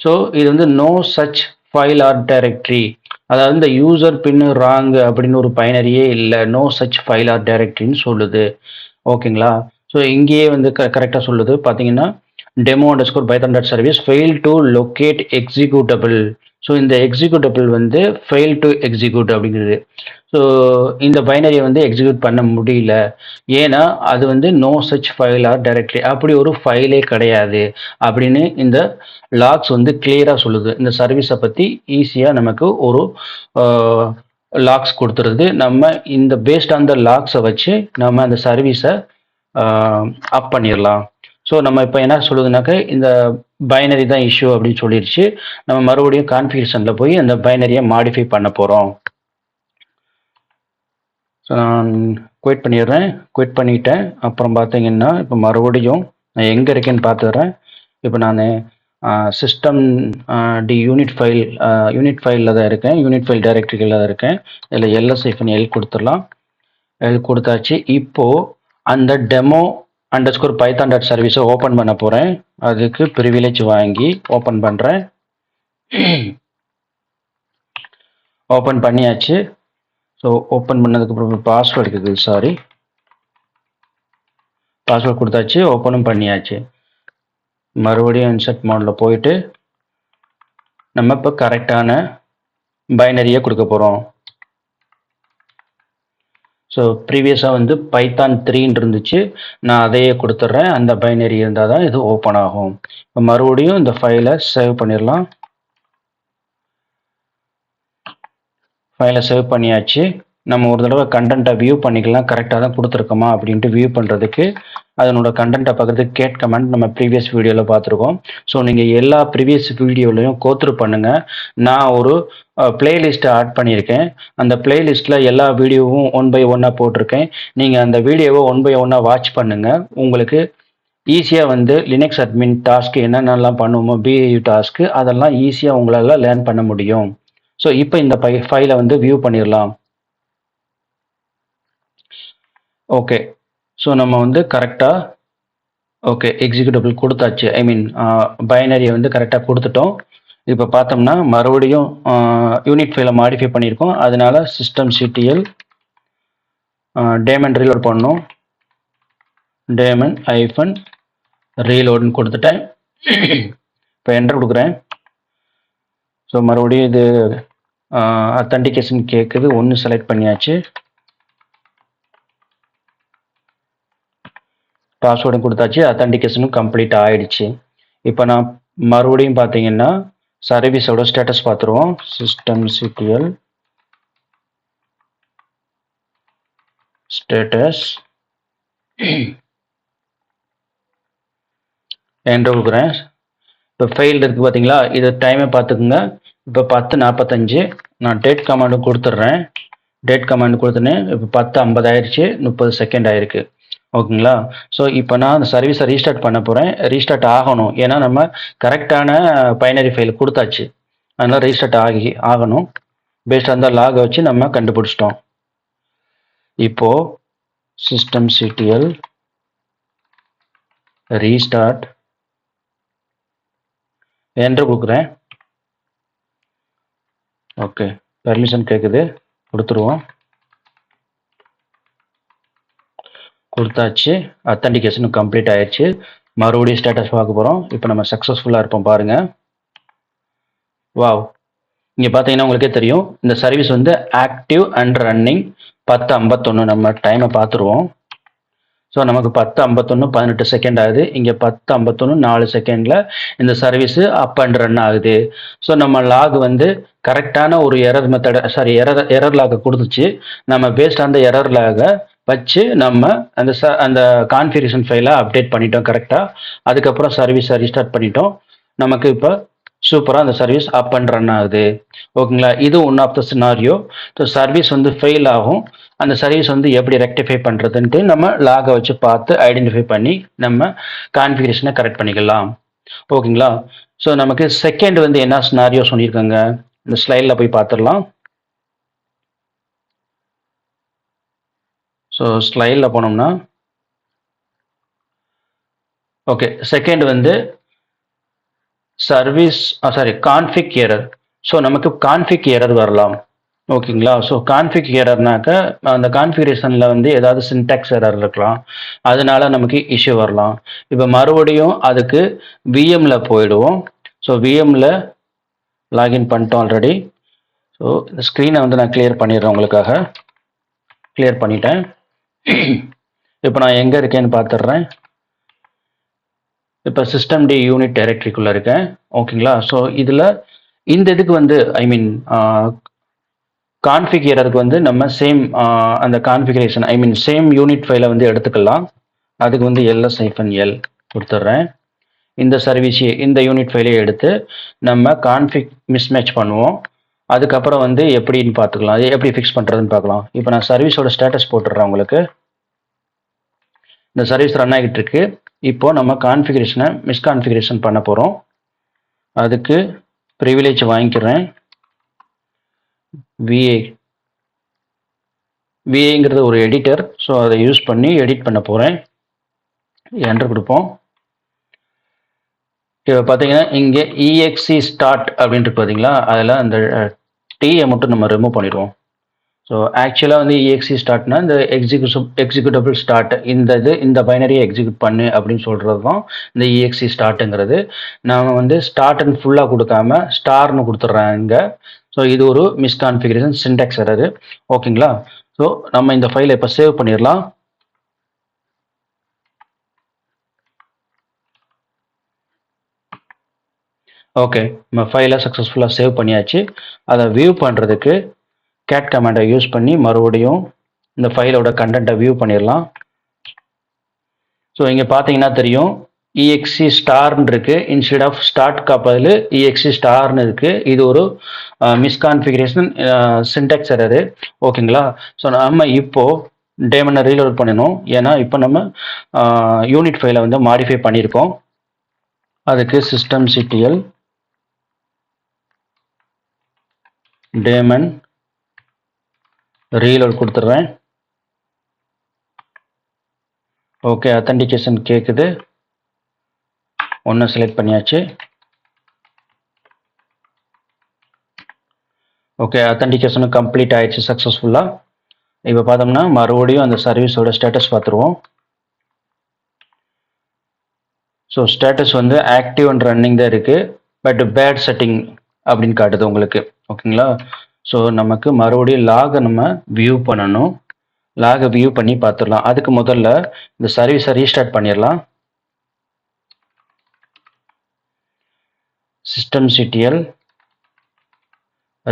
So இது வந்து no such file or directory. அதாவது இந்த யூசர் பின்னு ராங் அப்படின்னு ஒரு பைனரியே இல்லை, நோ சச் ஃபைல் ஆர் டைரக்டரின்னு சொல்லுது. ஓகேங்களா? ஸோ இங்கேயே வந்து கரெக்டாக சொல்லுது. பார்த்தீங்கன்னா demo underscore Python dot service fail to locate executable. So இந்த எக்ஸிக்யூட்டபிள் வந்து ஃபெயில் டு எக்ஸிக்யூட் அப்படிங்கிறது. ஸோ இந்த பைனரியை வந்து எக்ஸிக்யூட் பண்ண முடியல. ஏன்னா அது வந்து no such file or directory, அப்படி ஒரு ஃபைலே கிடையாது அப்படின்னு இந்த லாக்ஸ் வந்து கிளியராக சொல்லுது. இந்த சர்வீஸை பற்றி ஈஸியாக நமக்கு ஒரு லாக்ஸ் கொடுத்துருது. நம்ம இந்த பேஸ்ட் ஆன் த லாக்ஸை வச்சு நம்ம அந்த சர்வீஸை அப் பண்ணிடலாம். ஸோ நம்ம இப்போ என்ன சொல்லுதுனாக்க இந்த பைனரி தான் இஷ்யூ அப்படின்னு சொல்லிடுச்சு. நம்ம மறுபடியும் கான்ஃபிகரேஷனில் போய் அந்த பைனரியை மாடிஃபை பண்ண போகிறோம். ஸோ நான் குயிட் பண்ணிடுறேன். குயிட் பண்ணிட்டேன். அப்புறம் பார்த்தீங்கன்னா இப்போ மறுபடியும் நான் எங்கே இருக்கேன்னு பார்த்துடுறேன். இப்போ நான் சிஸ்டம் டி யூனிட் ஃபைலில் தான் இருக்கேன். யூனிட் ஃபைல் டைரக்டரியில் தான் இருக்கேன். இதில் எல் கொடுத்துடலாம். எல் கொடுத்தாச்சு. இப்போது அந்த டெமோ அண்டர்ஸ்கோர் பைத்தான் டாட் சர்வீஸை ஓப்பன் பண்ண போகிறேன். அதுக்கு ப்ரிவிலேஜ் வாங்கி ஓப்பன் பண்ணுறேன். ஓப்பன் பண்ணியாச்சு. ஸோ ஓப்பன் பண்ணதுக்கப்புறம் பாஸ்வேர்டு இருக்குது. சாரி, பாஸ்வேர்டு கொடுத்தாச்சு. ஓப்பனும் பண்ணியாச்சு. மறுபடியும் இன்சர்ட் மோடில் போயிட்டு நம்ம இப்போ கரெக்டான பைனரியை கொடுக்க போகிறோம். ஸோ ப்ரீவியஸாக வந்து பைத்தான் 3 இருந்துச்சு, நான் அதையே கொடுத்துட்றேன். அந்த பைனரி இருந்தால் தான் இது ஓப்பன் ஆகும். இப்போ மறுபடியும் இந்த ஃபைலை சேவ் பண்ணிடலாம். ஃபைலை சேவ் பண்ணியாச்சு. நம்ம ஒரு தடவை கண்டென்ட்டை வியூ பண்ணிக்கலாம், கரெக்டாக தான் கொடுத்துருக்கோமா அப்படின்ட்டு வியூ பண்ணுறதுக்கு அதனோட கண்டென்ட்டை பார்க்குறதுக்கு கேட் கமெண்ட் நம்ம ப்ரீவியஸ் வீடியோவில் பார்த்துருக்கோம். ஸோ நீங்கள் எல்லா ப்ரீவியஸ் வீடியோலையும் கோத்ரூ பண்ணுங்கள். நான் ஒரு பிளேலிஸ்ட்டை ஆட் பண்ணியிருக்கேன். அந்த பிளேலிஸ்ட்டில் எல்லா வீடியோவும் 1 by 1 போட்டிருக்கேன். நீங்கள் அந்த வீடியோவை 1 by 1 வாட்ச் பண்ணுங்கள். உங்களுக்கு ஈஸியாக வந்து லினக்ஸ் அட்மின் டாஸ்க் என்னென்னலாம் பண்ணுவோமோ பிஏயு டாஸ்க்கு அதெல்லாம் ஈஸியாக உங்களால் லேர்ன் பண்ண முடியும். ஸோ இப்போ இந்த ஃபைலை வந்து வியூ பண்ணிடலாம். ஓகே, ஸோ நம்ம வந்து கரெக்டாக ஓகே எக்ஸிக்யூட்டபிள் கொடுத்தாச்சு. ஐ மீன் பைனரியை வந்து கரெக்டாக கொடுத்துட்டோம். இப்போ பார்த்தோம்னா மறுபடியும் யூனிட் ஃபைலை மாடிஃபை பண்ணியிருக்கோம். அதனால systemctl டேமன் ரீலோட் பண்ணணும். டேமன் -ரீலோடுன்னு கொடுத்துட்டேன். இப்போ என்டர் கொடுக்குறேன். ஸோ மறுபடியும் இது அத்தன்டிகேஷன் கேட்குது. 1 செலக்ட் பண்ணியாச்சு. பாஸ்வேர்டும் கொடுத்தாச்சு. அத்தன்டிகேஷனும் கம்ப்ளீட் ஆகிடுச்சு. இப்போ நான் மறுபடியும் பார்த்தீங்கன்னா சர்வீஸோட ஸ்டேட்டஸ் பார்த்துருவோம். systemctl ஸ்டேட்டஸ் என்டர் கொடுக்குறேன். இப்போ ஃபெயில் இருக்குது பார்த்தீங்களா, இது டைமை பார்த்துக்குங்க. இப்போ 10:45 நான் டேட் கமாண்டு கொடுத்துட்றேன். டேட் கமாண்டு கொடுத்துனேன். இப்போ 10:50 ஆயிடுச்சு, 30 செகண்ட் ஆயிருக்கு. ஓகேங்களா. ஸோ இப்போ நான் அந்த சர்வீஸை ரீஸ்டார்ட் பண்ண போகிறேன். ரீஸ்டார்ட் ஆகணும், ஏன்னா நம்ம கரெக்டான பைனரி ஃபைல் கொடுத்தாச்சு. அதனால் ரீஸ்டார்ட் ஆகணும். பேஸ்ட் அந்த லாகை வச்சு நம்ம கண்டுபிடிச்சிட்டோம். இப்போது systemctl ரீஸ்டார்ட் என்டர் கொடுக்குறேன். ஓகே, பெர்மிஷன் கேட்குது, கொடுத்துருவோம். கொடுத்தாச்சு. அத்தன்டிகேஷனும் கம்ப்ளீட் ஆயிடுச்சு. மறுபடியும் ஸ்டேட்டஸ் பார்க்க போகிறோம். இப்போ நம்ம சக்ஸஸ்ஃபுல்லாக இருப்போம் பாருங்கள். வாவ், இங்கே பார்த்தீங்கன்னா உங்களுக்கே தெரியும் இந்த சர்வீஸ் வந்து ஆக்டிவ் அண்ட் ரன்னிங். 10:51 நம்ம டைமை பார்த்துருவோம். ஸோ நமக்கு 10:51 18 செகண்ட் ஆகுது. இங்கே 10:51 4 செகண்டில் இந்த சர்வீஸு அப் அண்ட் ரன் ஆகுது. ஸோ நம்ம லாக் வந்து கரெக்டான ஒரு எரர் மெத்தடை எரர் லாகை கொடுத்துச்சு. நம்ம பேஸ்ட் அந்த எரர் லாகை வச்சு நம்ம அந்த கான்ஃபிகரேஷன் ஃபைலை அப்டேட் பண்ணிட்டோம் கரெக்டாக. அதுக்கப்புறம் சர்வீஸை ரீஸ்டார்ட் பண்ணிட்டோம். நமக்கு இப்போ சூப்பராக அந்த சர்வீஸ் அப் அண்ட் ரன் ஆகுது. ஓகேங்களா. இது one of the scenario. So service வந்து ஃபெயில் ஆகும். அந்த சர்வீஸ் வந்து எப்படி ரெக்டிஃபை பண்ணுறதுன்ட்டு நம்ம லாகை வச்சு பார்த்து ஐடென்டிஃபை பண்ணி நம்ம கான்ஃபிகரேஷனை கரெக்ட் பண்ணிக்கலாம். ஓகேங்களா. ஸோ நமக்கு செகண்ட் வந்து என்ன சினாரியோ சொல்லியிருக்காங்க, இந்த ஸ்லைடில் போய் பார்த்துடலாம். ஸோ ஸ்லைடில் போனோம்னா ஓகே, செகண்ட் வந்து சர்வீஸ் கான்ஃபிக் எரர். ஸோ நமக்கு கான்ஃபிக் எரர் வரலாம். ஓகேங்களா. ஸோ கான்ஃபிக் எரர்னாக்க அந்த கான்ஃபிகரேஷனில் வந்து ஏதாவது சின்டாக்ஸ் எரர் இருக்கலாம், அதனால நமக்கு இஷ்யூ வரலாம். இப்போ மறுபடியும் அதுக்கு விஎம்ல போயிடுவோம். ஸோ விஎம்ல லாகின் பண்ணிட்டோம் ஆல்ரெடி. ஸோ இந்த ஸ்க்ரீனை வந்து நான் கிளியர் பண்ணிடுறேன் உங்களுக்காக. கிளியர் பண்ணிட்டேன். இப்போ நான் எங்கே இருக்கேன்னு பார்த்துட்றேன். இப்போ சிஸ்டம் டி யூனிட் டைரக்டரிக்குள்ளே இருக்கேன். ஓகேங்களா. ஸோ இதில் இந்த இதுக்கு வந்து ஐ மீன் கான்ஃபிக் எரருக்கு வந்து நம்ம சேம் அந்த கான்ஃபிகரேஷன் ஐ மீன் சேம் யூனிட் ஃபைலை வந்து எடுத்துக்கலாம். அதுக்கு வந்து ls-l கொடுத்துட்றேன். இந்த சர்வீஸ் இந்த யூனிட் ஃபைலே எடுத்து நம்ம கான்ஃபிக் மிஸ்மேட்ச் பண்ணுவோம். அதுக்கப்புறம் வந்து எப்படின்னு பார்த்துக்கலாம், அது எப்படி ஃபிக்ஸ் பண்ணுறதுன்னு பார்க்கலாம். இப்போ நான் சர்வீஸோட ஸ்டேட்டஸ் போட்டுடுறேன் உங்களுக்கு. இந்த சர்வீஸ் ரன் ஆகிட்டு இருக்கு. இப்போ நம்ம கான்ஃபிகரேஷனை மிஸ்கான்ஃபிகரேஷன் பண்ண போகிறோம். அதுக்கு ப்ரிவிலேஜ் வாங்கிக்கிறேன். விஏங்கிறது ஒரு எடிட்டர். ஸோ அதை யூஸ் பண்ணி எடிட் பண்ண போகிறேன். என்டர் கொடுப்போம். இப்போ பார்த்தீங்கன்னா இங்கே EXE ஸ்டார்ட் அப்படின்ட்டு பார்த்தீங்களா, அதில் அந்த டீயை மட்டும் நம்ம ரிமூவ் பண்ணிடுவோம். ஸோ ஆக்சுவலாக வந்து EXE ஸ்டார்ட்னா இந்த எக்ஸிக்யூட்டபிள் ஸ்டார்ட், இந்த பைனரியை எக்ஸிக்யூட் பண்ணு அப்படின்னு சொல்கிறது தான் இந்த EXE ஸ்டார்ட்டுங்கிறது. நான் வந்து ஸ்டார்ட்னு ஃபுல்லாக கொடுக்காம ஸ்டார்னு கொடுத்துட்றேன் இங்கே. ஸோ இது ஒரு மிஸ்கான்ஃபிகரேஷன் சின்டாக்ஸ் எரர். ஓகேங்களா? ஸோ நம்ம இந்த ஃபைலை இப்போ சேவ் பண்ணிடலாம். ஓகே, நம்ம ஃபைலை சக்ஸஸ்ஃபுல்லாக சேவ் பண்ணியாச்சு. அதை வியூ பண்ணுறதுக்கு கேட் கமாண்டை யூஸ் பண்ணி மறுபடியும் இந்த ஃபைலோட கண்டென்ட்டை வியூ பண்ணிடலாம். ஸோ இங்கே பார்த்தீங்கன்னா தெரியும், exe ஸ்டார்னு இருக்கு, இன்ஸ்டெட் ஆஃப் ஸ்டார்ட் பதில் exe ஸ்டார்னு இருக்கு. இது ஒரு மிஸ்கான்ஃபிகரேஷன் சின்டாக்ஸ் எரர். ஓகேங்களா? ஸோ நம்ம இப்போ டேமனை ரீலோட் பண்ணணும். ஏன்னா இப்போ நம்ம யூனிட் ஃபைலை வந்து மாடிஃபை பண்ணியிருக்கோம். அதுக்கு systemctl டேமன் ரீலோட் கொடுத்துட்றேன். ஓகே, அத்தன்டிகேஷன் கேட்குது. ஒன்று செலக்ட் பண்ணியாச்சு. ஓகே, அத்தன்டிகேஷனும் கம்ப்ளீட் ஆயிடுச்சு சக்ஸஸ்ஃபுல்லாக. இப்போ பார்த்தோம்னா மறுபடியும் அந்த சர்வீஸோட ஸ்டேட்டஸ் பார்த்துருவோம். ஸோ ஸ்டேட்டஸ் வந்து ஆக்டிவ் அண்ட் ரன்னிங் தான் இருக்குது, பட் பேட் செட்டிங் அப்படின்னு காட்டுது உங்களுக்கு. ஓகேங்களா? ஸோ நமக்கு மறுபடியும் லாகை நம்ம வியூ பண்ணணும். லாகை வியூ பண்ணி பார்த்துடலாம். அதுக்கு முதல்ல இந்த சர்வீஸை ரீஸ்டார்ட் பண்ணிடலாம். systemctl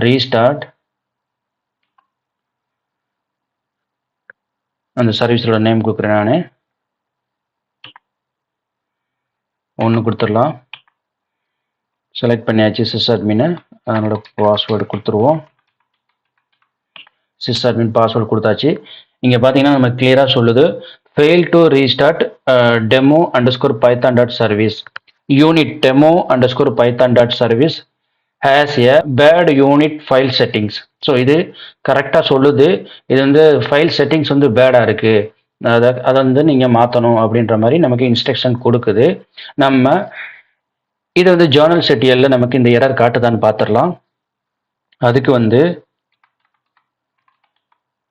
restart. அந்த சர்வீஸோட நேம் கொடுக்குறேன் நான். ஒன்று கொடுத்துடலாம். செலக்ட் பண்ணியாச்சு sysadmin. அதனோட பாஸ்வேர்டு கொடுத்துருவோம். sysadmin பாஸ்வேர்டு கொடுத்தாச்சு. இங்கே பார்த்தீங்கன்னா நம்ம கிளியராக சொல்லுது, fail to restart demo underscore Python dot service unit demo underscore Python dot service has a bad unit file settings. So இது கரெக்டாக சொல்லுது. இது வந்து ஃபைல் செட்டிங்ஸ் வந்து பேடாக இருக்குது, அதை வந்து நீங்கள் மாற்றணும் அப்படின்ற மாதிரி நமக்கு இன்ஸ்ட்ரக்ஷன் கொடுக்குது. நம்ம இது வந்து ஜேர்னல் செட்டியல்ல நமக்கு இந்த எரர் காட்டுதான்னு பார்த்துடலாம். அதுக்கு வந்து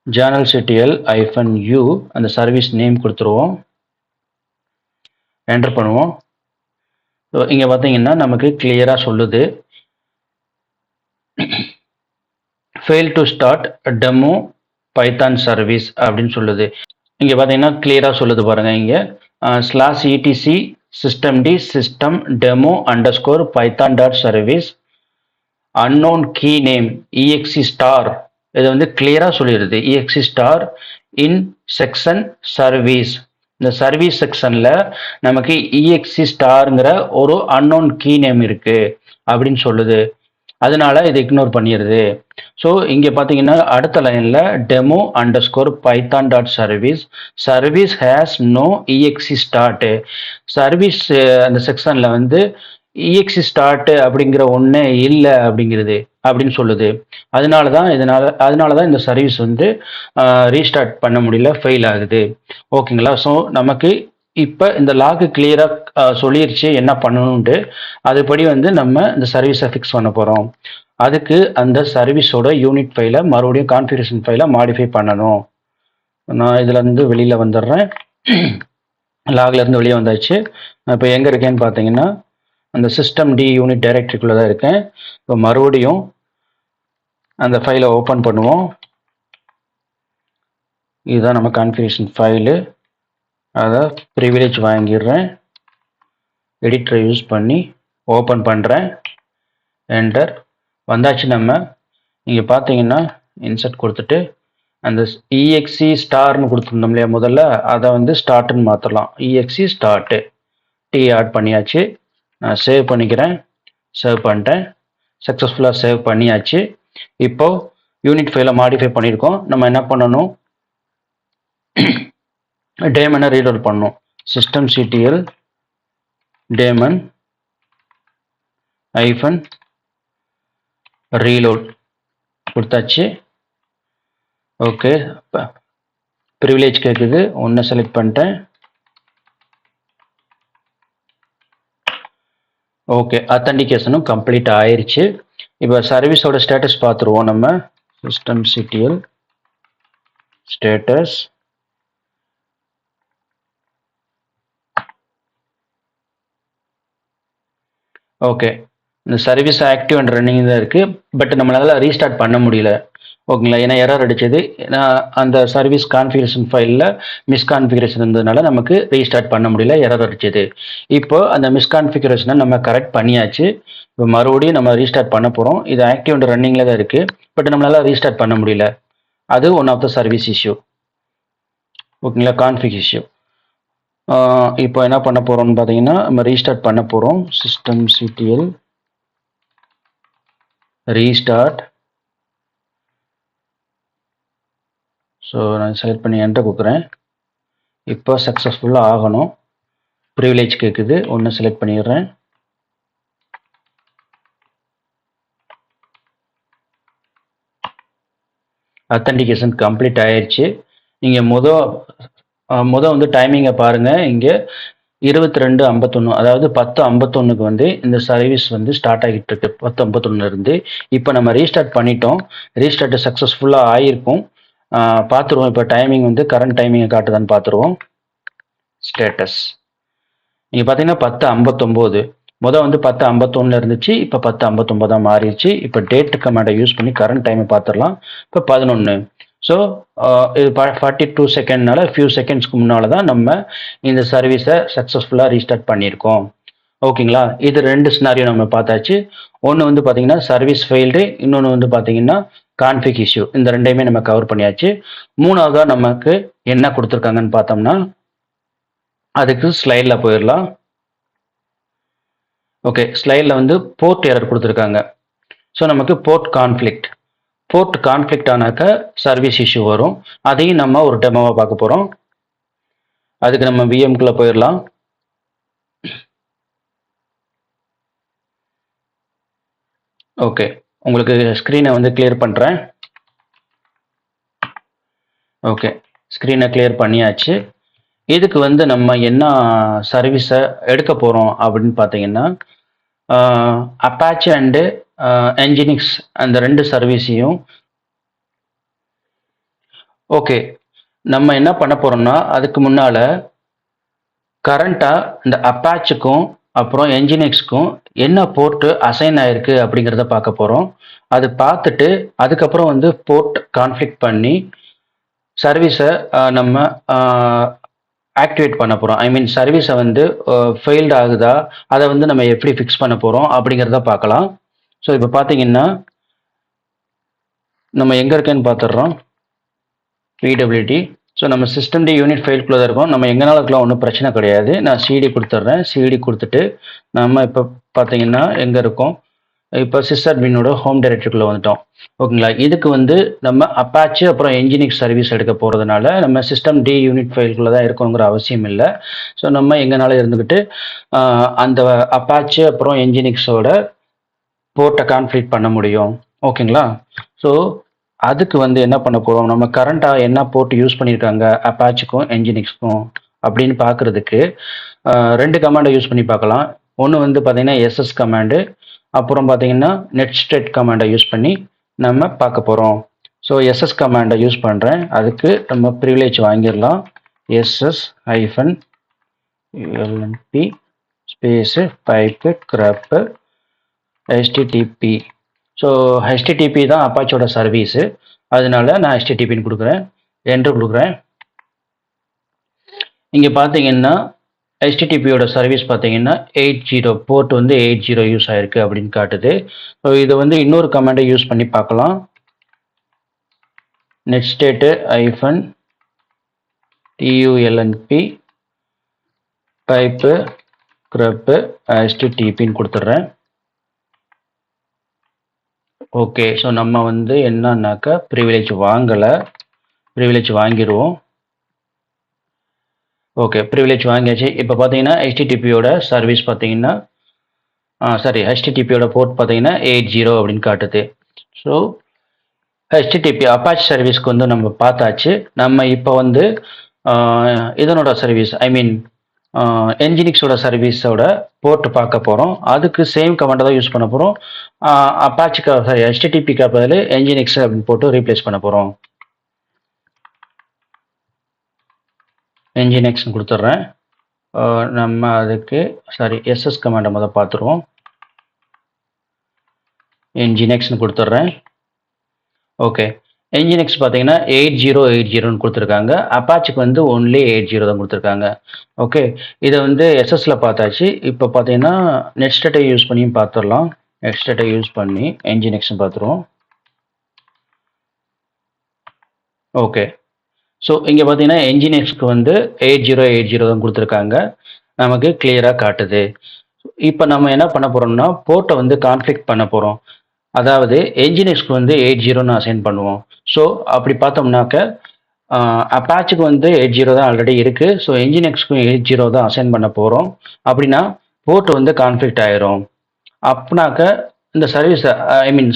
ஜேர்னல் செட்டியல் -u அந்த சர்வீஸ் நேம் கொடுத்துருவோம். என்டர் பண்ணுவோம். இங்கே பார்த்தீங்கன்னா நமக்கு கிளியராக சொல்லுது, fail to start demo Python service அப்படின்னு சொல்லுது. இங்கே பார்த்தீங்கன்னா கிளியராக சொல்லுது பாருங்கள். இங்கே /etc systemd system demo underscore python dot service unknown key name exe star. இது வந்து கிளியராக சொல்லிடுது, exe star in section service. இந்த சர்வீஸ் செக்ஷனில் நமக்கு exe starங்கிற ஒரு unknown key name இருக்கு அப்படின்னு சொல்லுது. அதனால இதை இக்னோர் பண்ணிடுது. ஸோ இங்கே பார்த்தீங்கன்னா அடுத்த லைனில் demo underscore Python dot service service has no ExecStart. Service அந்த செக்ஷனில் வந்து இஎக்ஸி ஸ்டார்ட் அப்படிங்கிற ஒன்றே இல்லை அப்படிங்கிறது அப்படின்னு சொல்லுது. அதனால தான் இந்த சர்வீஸ் வந்து ரீஸ்டார்ட் பண்ண முடியல, ஃபெயில் ஆகுது. ஓகேங்களா? ஸோ நமக்கு இப்போ இந்த லாக் கிளியராக சொல்லிருச்சு என்ன பண்ணணும்ட்டு. அதுபடி வந்து நம்ம இந்த சர்வீஸை ஃபிக்ஸ் பண்ண போகிறோம். அதுக்கு அந்த சர்வீஸோட யூனிட் ஃபைலை மறுபடியும் கான்ஃபிகரேஷன் ஃபைலை மாடிஃபை பண்ணணும். நான் இதுலேருந்து வெளியில் வந்துடுறேன். லாக்லேருந்து வெளியே வந்தாச்சு. நான் இப்போ எங்கே இருக்கேன்னு பார்த்தீங்கன்னா அந்த systemd யூனிட் டைரக்டரிக்குள்ளே தான் இருக்கேன். இப்போ மறுபடியும் அந்த ஃபைலை ஓப்பன் பண்ணுவோம். இதுதான் நம்ம கான்ஃபிகரேஷன் ஃபைலு. அதை ப்ரிவிலேஜ் வாங்கிடுறேன். எடிட்டரை யூஸ் பண்ணி ஓப்பன் பண்ணுறேன். என்டர் வந்தாச்சு. நம்ம இங்கே பார்த்தீங்கன்னா இன்சர்ட் கொடுத்துட்டு அந்த exe ஸ்டார்னு கொடுத்துருந்தோம் இல்லையா முதல்ல, அதை வந்து ஸ்டார்ட்னு மாற்றலாம். exe ஸ்டார்ட்டு டி ஆட் பண்ணியாச்சு. நான் சேவ் பண்ணிக்கிறேன். சேவ் பண்ணிட்டேன். சக்ஸஸ்ஃபுல்லாக சேவ் பண்ணியாச்சு. இப்போது யூனிட் ஃபைலை மாடிஃபை பண்ணியிருக்கோம். நம்ம என்ன பண்ணணும், டேமனை ரீலோட் பண்ணணும். systemctl daemon -reload கொடுத்தாச்சு. ஓகே, ப்ரிவிலேஜ் கேட்குது. ஒன்று செலக்ட் பண்ணிட்டேன். ஓகே, அத்தன்டிகேஷனும் கம்ப்ளீட் ஆயிடுச்சு. இப்போ சர்வீஸோட ஸ்டேட்டஸ் பார்த்துருவோம். நம்ம systemctl ஸ்டேட்டஸ் ஓகே, இந்த சர்வீஸ் ஆக்டிவ் அண்ட் ரன்னிங் தான் இருக்குது. பட் நம்மளால் ரீஸ்டார்ட் பண்ண முடியல. ஓகேங்களா, ஏன்னா எரர் அடிச்சது. ஏன்னா அந்த சர்வீஸ் கான்ஃபிகரேஷன் ஃபைலில் மிஸ்கான்ஃபிகரேஷன் இருந்ததுனால நமக்கு ரீஸ்டார்ட் பண்ண முடியல, எரர் அடிச்சது. இப்போ அந்த மிஸ்கான்ஃபிகரேஷனை நம்ம கரெக்ட் பண்ணியாச்சு. இப்போ மறுபடியும் நம்ம ரீஸ்டார்ட் பண்ண போகிறோம். இது ஆக்டிவ் அண்ட் ரன்னிங்கில் தான் இருக்குது. பட் நம்மளால் ரீஸ்டார்ட் பண்ண முடியல. அது one of the service issue. ஓகேங்களா, கான்ஃபிக் இஷ்யூ. இப்போ என்ன பண்ண போகிறோம்னு பார்த்தீங்கன்னா, நம்ம ரீஸ்டார்ட் பண்ண போகிறோம். System CTL restart. ஸோ நான் செலக்ட் பண்ணி என்டர் கொடுக்குறேன். இப்போ சக்ஸஸ்ஃபுல்லாக ஆகணும். ப்ரிவிலேஜ் கேட்குது, ஒன்று செலக்ட் பண்ணிடுறேன். அத்தன்டிகேஷன் கம்ப்ளீட் ஆயிடுச்சு. நீங்கள் வந்து டைமிங்கை பாருங்கள். இங்கே 22:51, அதாவது 10:51க்கு வந்து இந்த சர்வீஸ் வந்து ஸ்டார்ட் ஆகிட்டு இருக்கு. 10:51 இருந்து இப்போ நம்ம ரீஸ்டார்ட் பண்ணிட்டோம். ரீஸ்டார்ட் சக்ஸஸ்ஃபுல்லாக ஆகிருக்கும். பார்த்துருவோம். இப்போ டைமிங் வந்து கரண்ட் டைமிங்கை காட்டுதான்னு பார்த்துருவோம். ஸ்டேட்டஸ் நீங்கள் பார்த்தீங்கன்னா 10:59. வந்து 10:51 இருந்துச்சு. இப்போ 10:59 மாறிடுச்சு. இப்போ டேட் கமாண்டை யூஸ் பண்ணி கரண்ட் டைமை பார்த்துடலாம். இப்போ 11. ஸோ இது 42 செகண்ட்னால ஃபியூ செகண்ட்ஸ்க்கு முன்னால் தான் நம்ம இந்த சர்வீஸை சக்ஸஸ்ஃபுல்லாக ரீஸ்டார்ட் பண்ணியிருக்கோம். ஓகேங்களா, இது 2 சினாரியோ நம்ம பார்த்தாச்சு. ஒன்று வந்து பார்த்தீங்கன்னா சர்வீஸ் ஃபெயில்டு, இன்னொன்று வந்து பார்த்தீங்கன்னா கான்ஃபிக் இஷ்யூ. இந்த ரெண்டையுமே நம்ம கவர் பண்ணியாச்சு. மூணாவதாக நமக்கு என்ன கொடுத்துருக்காங்கன்னு பார்த்தோம்னா, அதுக்கு ஸ்லைடில் போயிடலாம். ஓகே, ஸ்லைடில் வந்து போர்ட் எரர் கொடுத்துருக்காங்க. ஸோ நமக்கு போர்ட் கான்ஃப்ளிக்ட் ஆனாக்க சர்வீஸ் இஷ்யூ வரும். அதையும் நம்ம ஒரு டெமோவாக பார்க்க போகிறோம். அதுக்கு நம்ம விஎம்குள்ளே போயிடலாம். ஓகே, உங்களுக்கு ஸ்க்ரீனை வந்து கிளியர் பண்ணுறேன். ஓகே, ஸ்க்ரீனை கிளியர் பண்ணியாச்சு. இதுக்கு வந்து நம்ம என்ன சர்வீஸை எடுக்க போகிறோம் அப்படின்னு பார்த்தீங்கன்னா, அப்பாச்சி அண்டு என்ஜினிக்ஸ் அந்த 2 சர்வீஸையும். ஓகே, நம்ம என்ன பண்ண போகிறோம்னா, அதுக்கு முன்னால் கரண்ட்டாக இந்த அப்பாச்சுக்கும் அப்புறம் என்ஜினிக்ஸ்க்கும் என்ன போர்ட்டு அசைன் ஆயிருக்கு அப்படிங்கிறத பார்க்க போகிறோம். அது பார்த்துட்டு அதுக்கப்புறம் வந்து போர்ட் கான்ஃப்ளிக்ட் பண்ணி சர்வீஸை நம்ம ஆக்டிவேட் பண்ண போகிறோம். ஐ மீன் சர்வீஸை வந்து ஃபெயில்டு ஆகுதா, அதை வந்து நம்ம எப்படி ஃபிக்ஸ் பண்ண போகிறோம் அப்படிங்கிறத பார்க்கலாம். ஸோ இப்போ பார்த்தீங்கன்னா நம்ம எங்கே இருக்கேன்னு பார்த்துடுறோம். பிடபிள்யூடி. ஸோ நம்ம சிஸ்டம் டி யூனிட் ஃபைல்குள்ளே தான் இருக்கோம். நம்ம எங்கனால இருக்கலாம், ஒன்றும் பிரச்சனை கிடையாது. நான் சிடி கொடுத்துட்றேன். சிடி கொடுத்துட்டு நம்ம இப்போ பார்த்தீங்கன்னா எங்கே இருக்கோம், இப்போ சிஸ்அட்மினோட ஹோம் டைரக்டரிக்குள்ளே வந்துட்டோம். ஓகேங்களா, இதுக்கு வந்து நம்ம அப்பாச்சு அப்புறம் என்ஜினிக்ஸ் சர்வீஸ் எடுக்க போகிறதுனால நம்ம சிஸ்டம் டி யூனிட் ஃபைல்குள்ளே தான் இருக்கணுங்கிற அவசியம் இல்லை. ஸோ நம்ம எங்கனால இருந்துக்கிட்டு அந்த அப்பாச்சு அப்புறம் என்ஜினிக்ஸோட போர்ட்டை கான்ஃப்ளிக்ட் பண்ண முடியும். ஓகேங்களா, ஸோ அதுக்கு வந்து என்ன பண்ண போகிறோம், நம்ம கரண்ட்டாக என்ன போர்ட் யூஸ் பண்ணியிருக்காங்க அப்பாச்சுக்கும் என்ஜினிக்ஸ்க்கும் அப்படின்னு பார்க்குறதுக்கு 2 கமாண்டை யூஸ் பண்ணி பார்க்கலாம். ஒன்று வந்து பார்த்தீங்கன்னா எஸ்எஸ் கமாண்டு, அப்புறம் பார்த்தீங்கன்னா நெட்ஸ்டெட் கமாண்டை யூஸ் பண்ணி நம்ம பார்க்க போகிறோம். ஸோ எஸ்எஸ் கமாண்டை யூஸ் பண்ணுறேன். அதுக்கு நம்ம ப்ரிவிலேஜ் வாங்கிடலாம். SS-LNP space pipe grep HTTP. So HTTP தான் அப்பாச்சோட சர்வீஸு, அதனால நான் HTTPன்னு கொடுக்குறேன். என்ட்ரு கொடுக்குறேன். இங்கே பார்த்தீங்கன்னா HTTPயோட சர்வீஸ் பார்த்தீங்கன்னா 80 போர்ட் வந்து 80 யூஸ் ஆயிருக்கு அப்படின்னு காட்டுது. ஸோ இதை வந்து இன்னொரு கமாண்டை யூஸ் பண்ணி பார்க்கலாம். netstate-tulnp பைப்பு கிரப்பு HTTPன்னு கொடுத்துட்றேன். ஓகே, ஸோ நம்ம வந்து என்னன்னாக்கா ப்ரிவிலேஜ் வாங்கிடுவோம். ஓகே, ப்ரிவிலேஜ் வாங்கியாச்சு. இப்போ பார்த்தீங்கன்னா HTTPயோட சர்வீஸ் பார்த்தீங்கன்னா HTTPயோட போர்ட் பார்த்தீங்கன்னா 80 அப்படின்னு காட்டுது. ஸோ HTTP அப்பாச் சர்வீஸ்க்கு வந்து நம்ம பார்த்தாச்சு. நம்ம இப்போ வந்து இதனோட சர்வீஸ் ஐ மீன் என்ஜினிக்ஸோட சர்வீஸோட போர்ட் பார்க்க போகிறோம். அதுக்கு சேம் கமாண்டை தான் யூஸ் பண்ண போகிறோம். அப்பாச்சுக்கு HTTPக்கு பதில் என்ஜினிக்ஸ் அப்படின்னு போட்டு ரீப்ளேஸ் பண்ண போகிறோம். என்ஜினிக்ஸ்னு கொடுத்துட்றேன். நம்ம அதுக்கு எஸ்எஸ் கமாண்டை முதல் பார்த்துருவோம். என்ஜினெக்ஸ்னு கொடுத்துட்றேன். ஓகே. என்ஜினெக்ஸ் பார்த்தீங்கன்னா 8080ன்னு கொடுத்துருக்காங்க. அப்பாச்சுக்கு வந்து ஒன்லி 80 தான் கொடுத்துருக்காங்க. ஓகே. இதை வந்து எஸ்எஸ்ல பார்த்தாச்சு. இப்போ பார்த்தீங்கன்னா நெட்ஸ்டேட்டை யூஸ் பண்ணியும் பார்த்துடலாம். நெட்ஸ்டேட்டை யூஸ் பண்ணி என்ஜினெக்ஸ்னு பார்த்துருவோம். ஓகே. ஸோ இங்கே பார்த்தீங்கன்னா என்ஜினெக்ஸ்க்கு வந்து 8080 தான் கொடுத்துருக்காங்க. நமக்கு கிளியராக காட்டுது. இப்போ நம்ம என்ன பண்ண போகிறோம்னா போர்ட்டை வந்து கான்ஃபிக் பண்ண போகிறோம். அதாவது என்ஜினெக்ஸ்க்கு வந்து 80ன்னு அசைன் பண்ணுவோம். ஸோ அப்படி பார்த்தோம்னாக்க அப்பாச்சுக்கு வந்து 80 தான் ஆல்ரெடி இருக்குது. ஸோ என்ஜினெக்ஸ்க்கும் 80 தான் அசைன் பண்ண போகிறோம். அப்படின்னா போர்ட் வந்து கான்ஃபிக்ட் ஆயிரும். அப்படின்னாக்க இந்த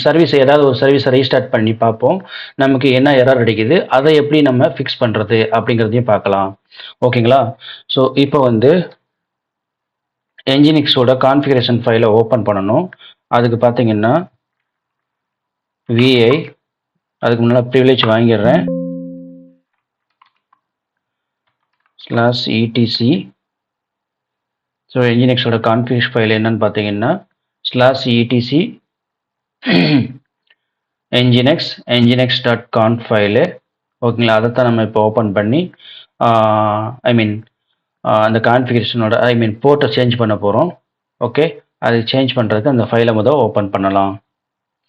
சர்வீஸ் ஏதாவது ஒரு சர்வீஸை ரீஸ்டார்ட் பண்ணி பார்ப்போம். நமக்கு என்ன எரர் அடிக்குது, அதை எப்படி நம்ம ஃபிக்ஸ் பண்ணுறது அப்படிங்கிறதையும் பார்க்கலாம். ஓகேங்களா? ஸோ இப்போ வந்து என்ஜினிக்ஸோட கான்ஃபிகரேஷன் ஃபைலை ஓப்பன் பண்ணணும். அதுக்கு பார்த்தீங்கன்னா விஐ, அதுக்கு முன்னால் ப்ரிவிலேஜ் வாங்கிடுறேன். /etc. ஸோ என்ஜினிக்ஸோட கான்ஃபிகரேஷன் ஃபைல் என்னன்னு பார்த்தீங்கன்னா /etc nginx.conf ஃபைலு. ஓகேங்களா? அதைத்தான் நம்ம இப்போ ஓப்பன் பண்ணி அந்த கான்ஃபிகரேஷனோட போர்ட்டை சேஞ்ச் பண்ண போகிறோம். ஓகே. அது சேஞ்ச் பண்ணுறதுக்கு அந்த ஃபைலை முதல் ஓப்பன் பண்ணலாம்.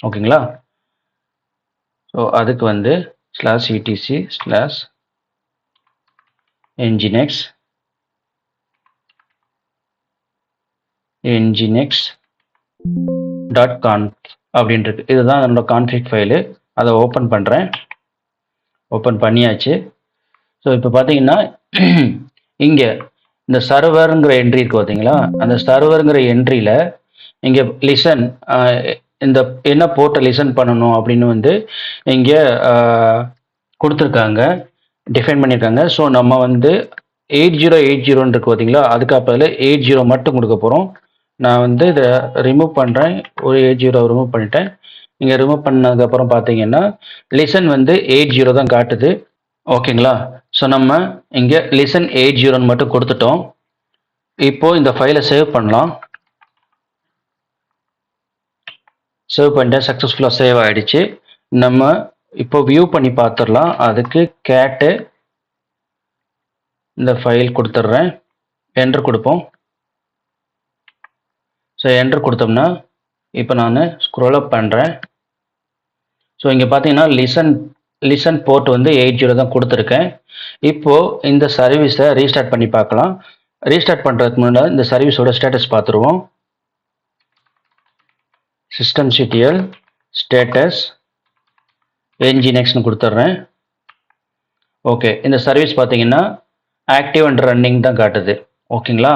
ஓகேங்களா? ஸோ அதுக்கு வந்து /etc/nginx.conf அப்படின்றது. இதுதான் என்னோட கான்ஃபிக் ஃபைலு. அதை ஓப்பன் பண்ணுறேன். ஓப்பன் பண்ணியாச்சு. ஸோ இப்போ பார்த்தீங்கன்னா இங்கே இந்த சர்வருங்கிற என்ட்ரி இருக்குது பார்த்தீங்களா? அந்த சர்வருங்கிற என்ட்ரியில் இங்கே லிசன், இந்த என்ன போர்ட்டை லிசன் பண்ணணும் அப்படின்னு வந்து இங்கே கொடுத்துருக்காங்க, டிஃபைன் பண்ணியிருக்காங்க. ஸோ நம்ம வந்து 8080 இருக்கு பார்த்தீங்களா? அதுக்கு அப்போதில் 80 மட்டும் கொடுக்க போகிறோம். நான் வந்து இதை ரிமூவ் பண்ணுறேன். ஒரு 80 ரிமூவ் பண்ணிட்டேன். இங்கே ரிமூவ் பண்ணதுக்கப்புறம் பார்த்தீங்கன்னா லிசன் வந்து 80 தான் காட்டுது. ஓகேங்களா? ஸோ நம்ம இங்கே லிசன் 80ன்னு மட்டும் கொடுத்துட்டோம். இப்போது இந்த ஃபைலை சேவ் பண்ணலாம். சேவ் பண்ணிட்டேன். சக்ஸஸ்ஃபுல்லாக சேவ் ஆகிடுச்சு. நம்ம இப்போ வியூ பண்ணி பார்த்துடலாம். அதுக்கு கேட்டு இந்த ஃபைல் கொடுத்துட்றேன். என்ட்ரு கொடுப்போம். ஸோ என்ட்ரு கொடுத்தோம்னா இப்போ நான் ஸ்க்ரோல் அப் பண்ணுறேன். ஸோ இங்கே பார்த்தீங்கன்னா லிசன் போர்ட் வந்து 80 தான் கொடுத்துருக்கேன். இப்போது இந்த சர்வீஸை ரீஸ்டார்ட் பண்ணி பார்க்கலாம். ரீஸ்டார்ட் பண்ணுறதுக்கு முன்னாடி இந்த சர்வீஸோட ஸ்டேட்டஸ் பார்த்துருவோம். systemctl ஸ்டேட்டஸ் nginxன்னு கொடுத்துட்றேன். ஓகே. இந்த சர்வீஸ் பார்த்தீங்கன்னா ஆக்டிவ் அண்ட் ரன்னிங் தான் காட்டுது. ஓகேங்களா?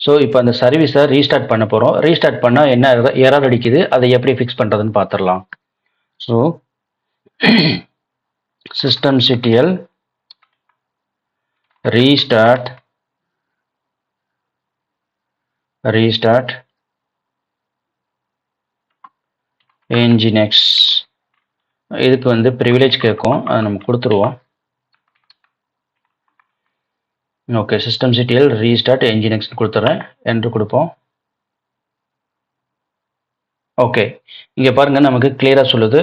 ஸோ இப்போ அந்த சர்வீஸை ரீஸ்டார்ட் பண்ண போகிறோம். ரீஸ்டார்ட் பண்ணால் என்ன எரர் அடிக்குது, அதை எப்படி ஃபிக்ஸ் பண்ணுறதுன்னு பார்த்துடலாம். So systemctl restart nginx. இதுக்கு வந்து ப்ரிவிலேஜ் கேட்கும், அதை நம்ம கொடுத்துருவோம். ஓகே. systemctl restart nginx கொடுத்துட்றேன். என்ட்ரு கொடுப்போம். ஓகே. இங்கே பாருங்கள், நமக்கு கிளியராக சொல்லுது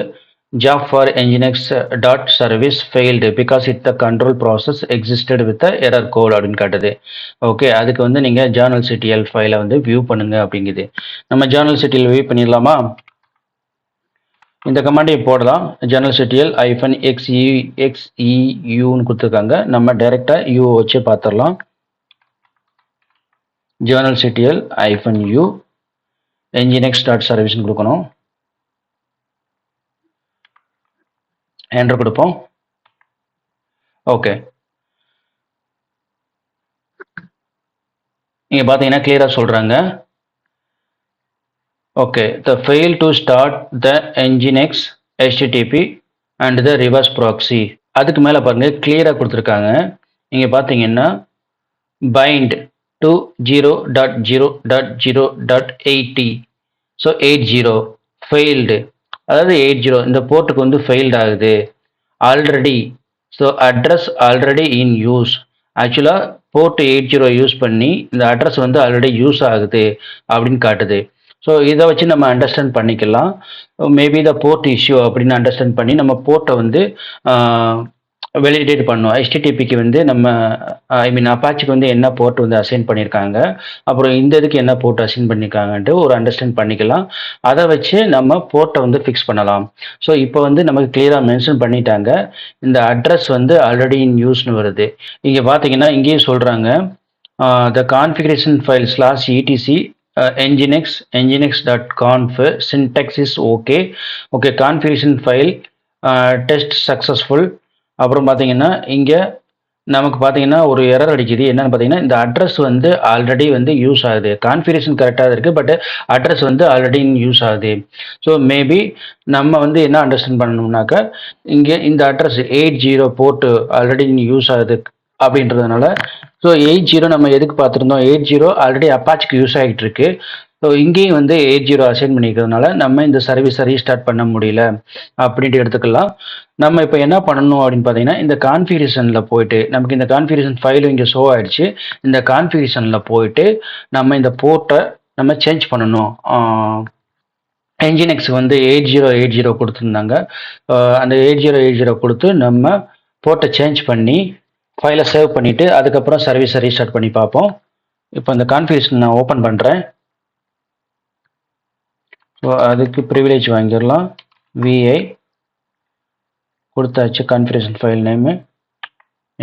job for nginx.service failed because it the control process existed with the error code அப்படின்னு காட்டுது. ஓகே. அதுக்கு வந்து நீங்கள் journalctl ஃபைலை வந்து வியூ பண்ணுங்க அப்படிங்குது. நம்ம journalctl வியூ பண்ணிடலாமா? இந்த கமாண்டை போடலாம். journalctl -xeuன்னு கொடுத்துருக்காங்க. நம்ம டைரெக்டாக u வச்சு பார்த்துடலாம். journalctl -u nginx.serviceன்னு கொடுக்கணும். என்ட்ரு கொடுப்போம். ஓகே. இங்கே பார்த்தீங்கன்னா கிளியராக சொல்கிறாங்க. Okay. the fail to start the nginx http and the reverse proxy. அதுக்கு மேலே பாருங்கள் கிளியராக கொடுத்துருக்காங்க. இங்கே பார்த்தீங்கன்னா bind to 0.0.0.80. ஸோ 80 ஃபெயில்டு, அதாவது 80 இந்த போர்ட்டுக்கு வந்து ஃபெயில்டு ஆகுது ஆல்ரெடி. ஸோ அட்ரஸ் ஆல்ரெடி இன் யூஸ். ஆக்சுவலாக போர்ட் 80 யூஸ் பண்ணி இந்த அட்ரஸ் வந்து ஆல்ரெடி யூஸ் ஆகுது அப்படின்னு காட்டுது. ஸோ இதை வச்சு நம்ம அண்டர்ஸ்டாண்ட் பண்ணிக்கலாம். மேபி த போர்ட் இஷ்யூ அப்படின்னு அண்டர்ஸ்டாண்ட் பண்ணி நம்ம போர்ட்டை வந்து வெலிடேட் பண்ணோம். HTTPக்கு வந்து நம்ம அப்பாச்சிக்கு வந்து என்ன போர்ட் வந்து அசைன் பண்ணியிருக்காங்க, அப்புறம் இந்த இதுக்கு என்ன போர்ட் அசைன் பண்ணியிருக்காங்கன்ட்டு ஒரு அண்டர்ஸ்டாண்ட் பண்ணிக்கலாம். அதை வச்சு நம்ம போர்ட்டை வந்து ஃபிக்ஸ் பண்ணலாம். ஸோ இப்போ வந்து நமக்கு கிளியராக மென்ஷன் பண்ணிட்டாங்க. இந்த அட்ரஸ் வந்து ஆல்ரெடி இன் யூஸ்னு வருது. இங்கே பார்த்தீங்கன்னா இங்கேயும் சொல்கிறாங்க the configuration file /etc nginx.conf syntax is okay. Configuration file test successful. அப்புறம் பார்த்தீங்கன்னா இங்கே நமக்கு பார்த்தீங்கன்னா ஒரு எரர் அடிக்குது. என்னன்னு பார்த்தீங்கன்னா இந்த அட்ரஸ் வந்து ஆல்ரெடி வந்து யூஸ் ஆகுது. கான்ஃபிகரேஷன் கரெக்டாக இருக்குது, பட் அட்ரஸ் வந்து ஆல்ரெடி யூஸ் ஆகுது. ஸோ மேபி நம்ம வந்து என்ன அண்டர்ஸ்டாண்ட் பண்ணணும்னாக்கா இங்கே இந்த அட்ரஸ் 80 போர்ட்டு ஆல்ரெடி யூஸ் ஆகுது அப்படின்றதுனால, ஸோ 80 நம்ம எதுக்கு பார்த்துருந்தோம், 80 ஆல்ரெடி அப்பாச்சிக்கு யூஸ் ஆகிட்டு இருக்கு. ஸோ இங்கேயும் வந்து 80 அசைன் பண்ணிக்கிறதுனால நம்ம இந்த சர்வீஸை ரீஸ்டார்ட் பண்ண முடியல அப்படின்ட்டு எடுத்துக்கலாம். நம்ம இப்போ என்ன பண்ணணும் அப்படின்னு பார்த்தீங்கன்னா இந்த கான்ஃபிகரேஷனில் போயிட்டு நமக்கு இந்த கான்ஃபிகரேஷன் ஃபைலும் இங்கே ஷோ ஆயிடுச்சு. இந்த கான்ஃபிகரேஷனில் போயிட்டு நம்ம இந்த போர்ட்டை நம்ம சேஞ்ச் பண்ணணும். Nginx வந்து 8080 கொடுத்துருந்தாங்க. அந்த 8080 கொடுத்து நம்ம போர்ட்டை சேஞ்ச் பண்ணி ஃபைலை சேவ் பண்ணிவிட்டு அதுக்கப்புறம் சர்வீஸை ரீஸ்டார்ட் பண்ணி பார்ப்போம். இப்போ இந்த கான்ஃபிகரேஷன் நான் ஓப்பன் பண்ணுறேன். ஸோ அதுக்கு ப்ரிவிலேஜ் வாங்கிடலாம். விஐ கொடுத்தாச்சு. கான்ஃபிகரேஷன் ஃபைல் நேமு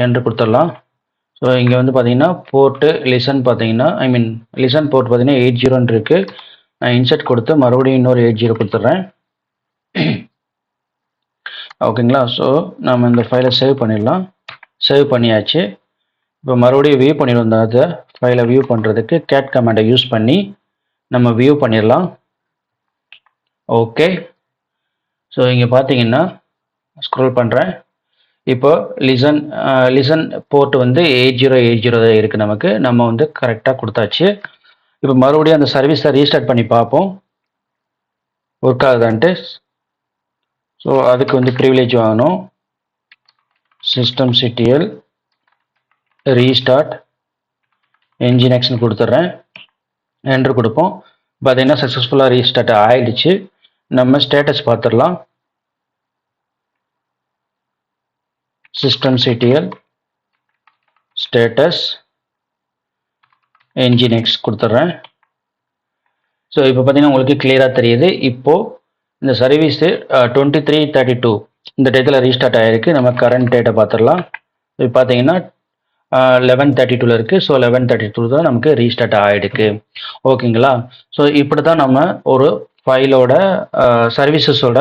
என்று கொடுத்துடலாம். ஸோ இங்கே வந்து பார்த்தீங்கன்னா போர்ட்டு லிசன் பார்த்தீங்கன்னா லிசன் போர்ட் பார்த்தீங்கன்னா 80 இருக்குது. நான் இன்சர்ட் கொடுத்து மறுபடியும் இன்னொரு 80 கொடுத்துட்றேன். ஓகேங்களா. ஸோ நம்ம இந்த ஃபைலை சேவ் பண்ணிடலாம். சேவ் பண்ணியாச்சு. இப்போ மறுபடியும் வியூ பண்ணிடுவோம். அதை ஃபைலை வியூ பண்ணுறதுக்கு கேட் கமாண்டை யூஸ் பண்ணி நம்ம வியூ பண்ணிடலாம். ஓகே. ஸோ இங்கே பார்த்தீங்கன்னா ஸ்க்ரோல் பண்ணுறேன். இப்போ லிசன் போர்ட் வந்து 8080 தான் இருக்குது. நம்ம வந்து கரெக்டாக கொடுத்தாச்சு. இப்போ மறுபடியும் அந்த சர்வீஸை ரீஸ்டார்ட் பண்ணி பார்ப்போம் ஒர்க் ஆகுதான்ட்டு. ஸோ அதுக்கு வந்து ப்ரிவிலேஜ் வாங்கணும். systemctl ரீஸ்டார்ட் nginxன்னு கொடுத்துட்றேன். என்ட்ரு கொடுப்போம். பார்த்தீங்கன்னா சக்ஸஸ்ஃபுல்லாக ரீஸ்டார்ட் ஆகிடுச்சு. நம்ம ஸ்டேட்டஸ் பார்த்துடலாம். systemctl ஸ்டேட்டஸ் nginx கொடுத்துட்றேன். ஸோ இப்போ பார்த்தீங்கன்னா உங்களுக்கு கிளியராக தெரியுது. இப்போது இந்த சர்வீஸு 2332 இந்த டேட்டில் ரீஸ்டார்ட் ஆகிருக்கு. நம்ம கரண்ட் டேட்டை பார்த்துடலாம். இப்போ பார்த்தீங்கன்னா 1132 இருக்குது. ஸோ 1132 தான் நமக்கு ரீஸ்டார்ட் ஆகிடுக்கு. ஓகேங்களா. ஸோ இப்படி தான் நம்ம ஒரு ஃபைலோட சர்வீசஸோட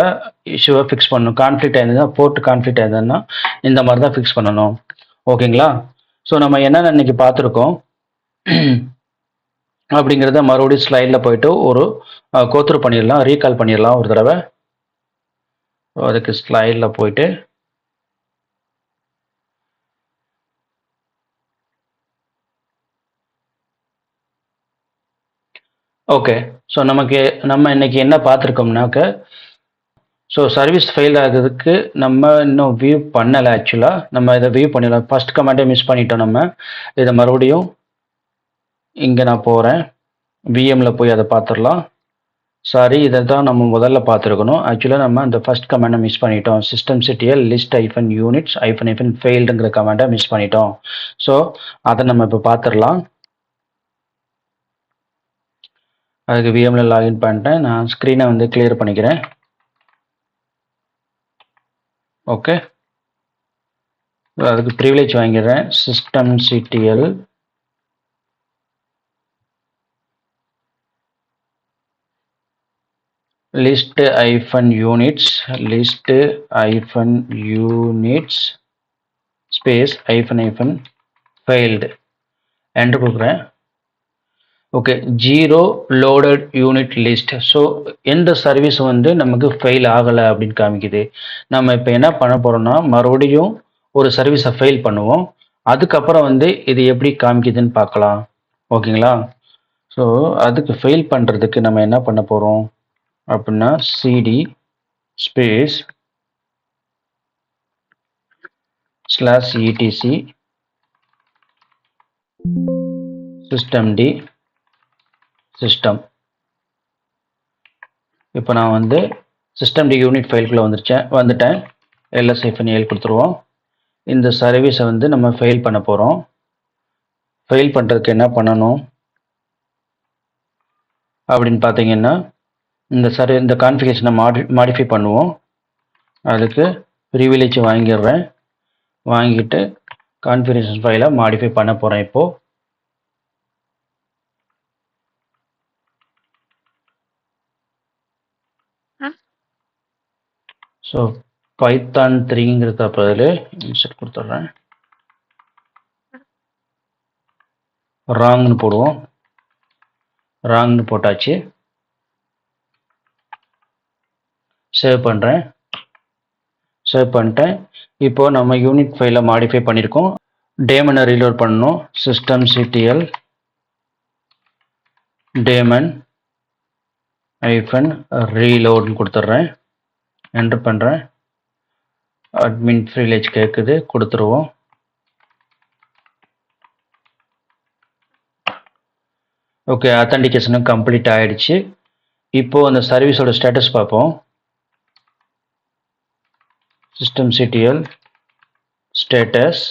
இஷ்யூவை ஃபிக்ஸ் பண்ணணும். கான்ஃப்ளிக்ட் ஆயிருந்ததுன்னா போர்ட் கான்ஃப்ளிக்ட் ஆயிருந்ததுன்னா இந்த மாதிரி தான் ஃபிக்ஸ் பண்ணணும். ஓகேங்களா. ஸோ நம்ம என்னென்ன இன்னைக்கு பார்த்துருக்கோம் அப்படிங்கிறத மறுபடியும் ஸ்லைடில் போயிட்டு ஒரு கோத்ரூ பண்ணிடலாம், ரீகால் பண்ணிடலாம் ஒரு தடவை. அதுக்கு ஸ்லைடில் போயிட்டு ஓகே. ஸோ நம்ம இன்னைக்கு என்ன பார்த்துருக்கோம்னாக்க, ஸோ சர்வீஸ் ஃபெயில் ஆகுறதுக்கு நம்ம இன்னும் வியூ பண்ணலை. ஆக்சுவலாக நம்ம இதை வியூ பண்ணிடலாம். ஃபர்ஸ்ட் கமெண்டே மிஸ் பண்ணிட்டோம். நம்ம இதை மறுபடியும் இங்கே நான் போகிறேன், விஎம்மில் போய் அதை பார்த்துடலாம். சாரி, இதை தான் நம்ம முதல்ல பார்த்துருக்கணும். ஆக்சுவலாக நம்ம அந்த ஃபர்ஸ்ட் கமெண்டை மிஸ் பண்ணிட்டோம். systemctl list -units -failed கமெண்டை மிஸ் பண்ணிட்டோம். ஸோ அதை நம்ம இப்போ பார்த்துடலாம். அதுக்கு விஎம்மில் லாகின் பண்ணிட்டேன். நான் ஸ்க்ரீனை வந்து கிளியர் பண்ணிக்கிறேன். ஓகே. அதுக்கு ப்ரிவிலேஜ் வாங்கிடுறேன். systemctl list-units space -failed என்று கொடுக்குறேன். Okay. 0 loaded unit list. So எந்த சர்வீஸ் வந்து நமக்கு ஃபெயில் ஆகலை அப்படின்னு காமிக்குது. நம்ம இப்போ என்ன பண்ண போகிறோம்னா மறுபடியும் ஒரு சர்வீஸை ஃபெயில் பண்ணுவோம். அதுக்கப்புறம் வந்து இது எப்படி காமிக்குதுன்னு பார்க்கலாம். ஓகேங்களா. ஸோ அதுக்கு ஃபெயில் பண்ணுறதுக்கு நம்ம என்ன பண்ண போகிறோம் அப்படின்னா cd space /etc systemd system இப்போ நான் வந்து சிஸ்டம் டி யூனிட் ஃபைலுக்குள்ளே வந்துட்டேன். ls-l கொடுத்துருவோம். இந்த சர்வீஸை வந்து நம்ம ஃபெயில் பண்ண போகிறோம். ஃபெயில் பண்ணுறதுக்கு என்ன பண்ணணும் அப்படின்னு பார்த்தீங்கன்னா, இந்த கான்ஃபிகரேஷனை மாடிஃபை பண்ணுவோம். அதுக்கு ப்ரிவிலேஜ் வாங்கிடுறேன். வாங்கிட்டு கான்ஃபிகரேஷன் ஃபைலை மாடிஃபை பண்ண போகிறேன் இப்போது. ஸோ பைத்தான் 3ங்கிறது பதில் இன்சர்ட் கொடுத்துட்றேன். ராங்னு போடுவோம். ராங்னு போட்டாச்சு. சேவ் பண்ணுறேன். சேவ் பண்ணிட்டேன். இப்போது நம்ம யூனிட் ஃபைலை மாடிஃபை பண்ணியிருக்கோம். டேமனை ரீலோட் பண்ணணும். systemctl டேமன் -reloadனு கொடுத்துட்றேன். என்டர் பண்ணுறேன். அட்மின் ப்ரிவிலேஜ் கேட்குது, கொடுத்துருவோம். ஓகே, அத்தன்டிகேஷனும் கம்ப்ளீட் ஆகிடுச்சு. இப்போது அந்த சர்வீஸோட ஸ்டேட்டஸ் பார்ப்போம். systemctl ஸ்டேட்டஸ்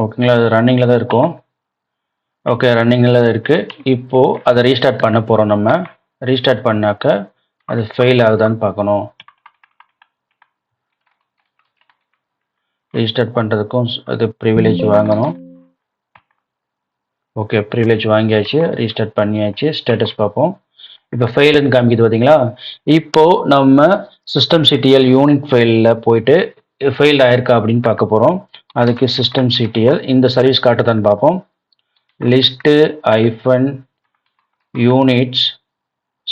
ஓகேங்களா, அது ரன்னிங்கில் தான் இருக்கும். ஓகே, ரன்னிங்கில் தான் இருக்குது. இப்போது அதை ரீஸ்டார்ட் பண்ண போகிறோம். நம்ம ரீஸ்டார்ட் பண்ணாக்க அது ஃபெயில் ஆகுதான்னு பார்க்கணும். ரீஸ்டார்ட் பண்ணுறதுக்கும் அது ப்ரிவிலேஜ் வாங்கணும். ஓகே, ப்ரிவிலேஜ் வாங்கியாச்சு. ரீஸ்டார்ட் பண்ணியாச்சு. ஸ்டேட்டஸ் பார்ப்போம். இப்போ ஃபெயிலுன்னு காமிக்குது பார்த்தீங்களா. இப்போது நம்ம systemctl யூனிட் ஃபைலில் போயிட்டு ஃபெயில் ஆயிருக்கா அப்படின்னு பார்க்க போகிறோம். அதுக்கு systemctl இந்த சர்வீஸ் காட்டுதான்னு பார்ப்போம். list-units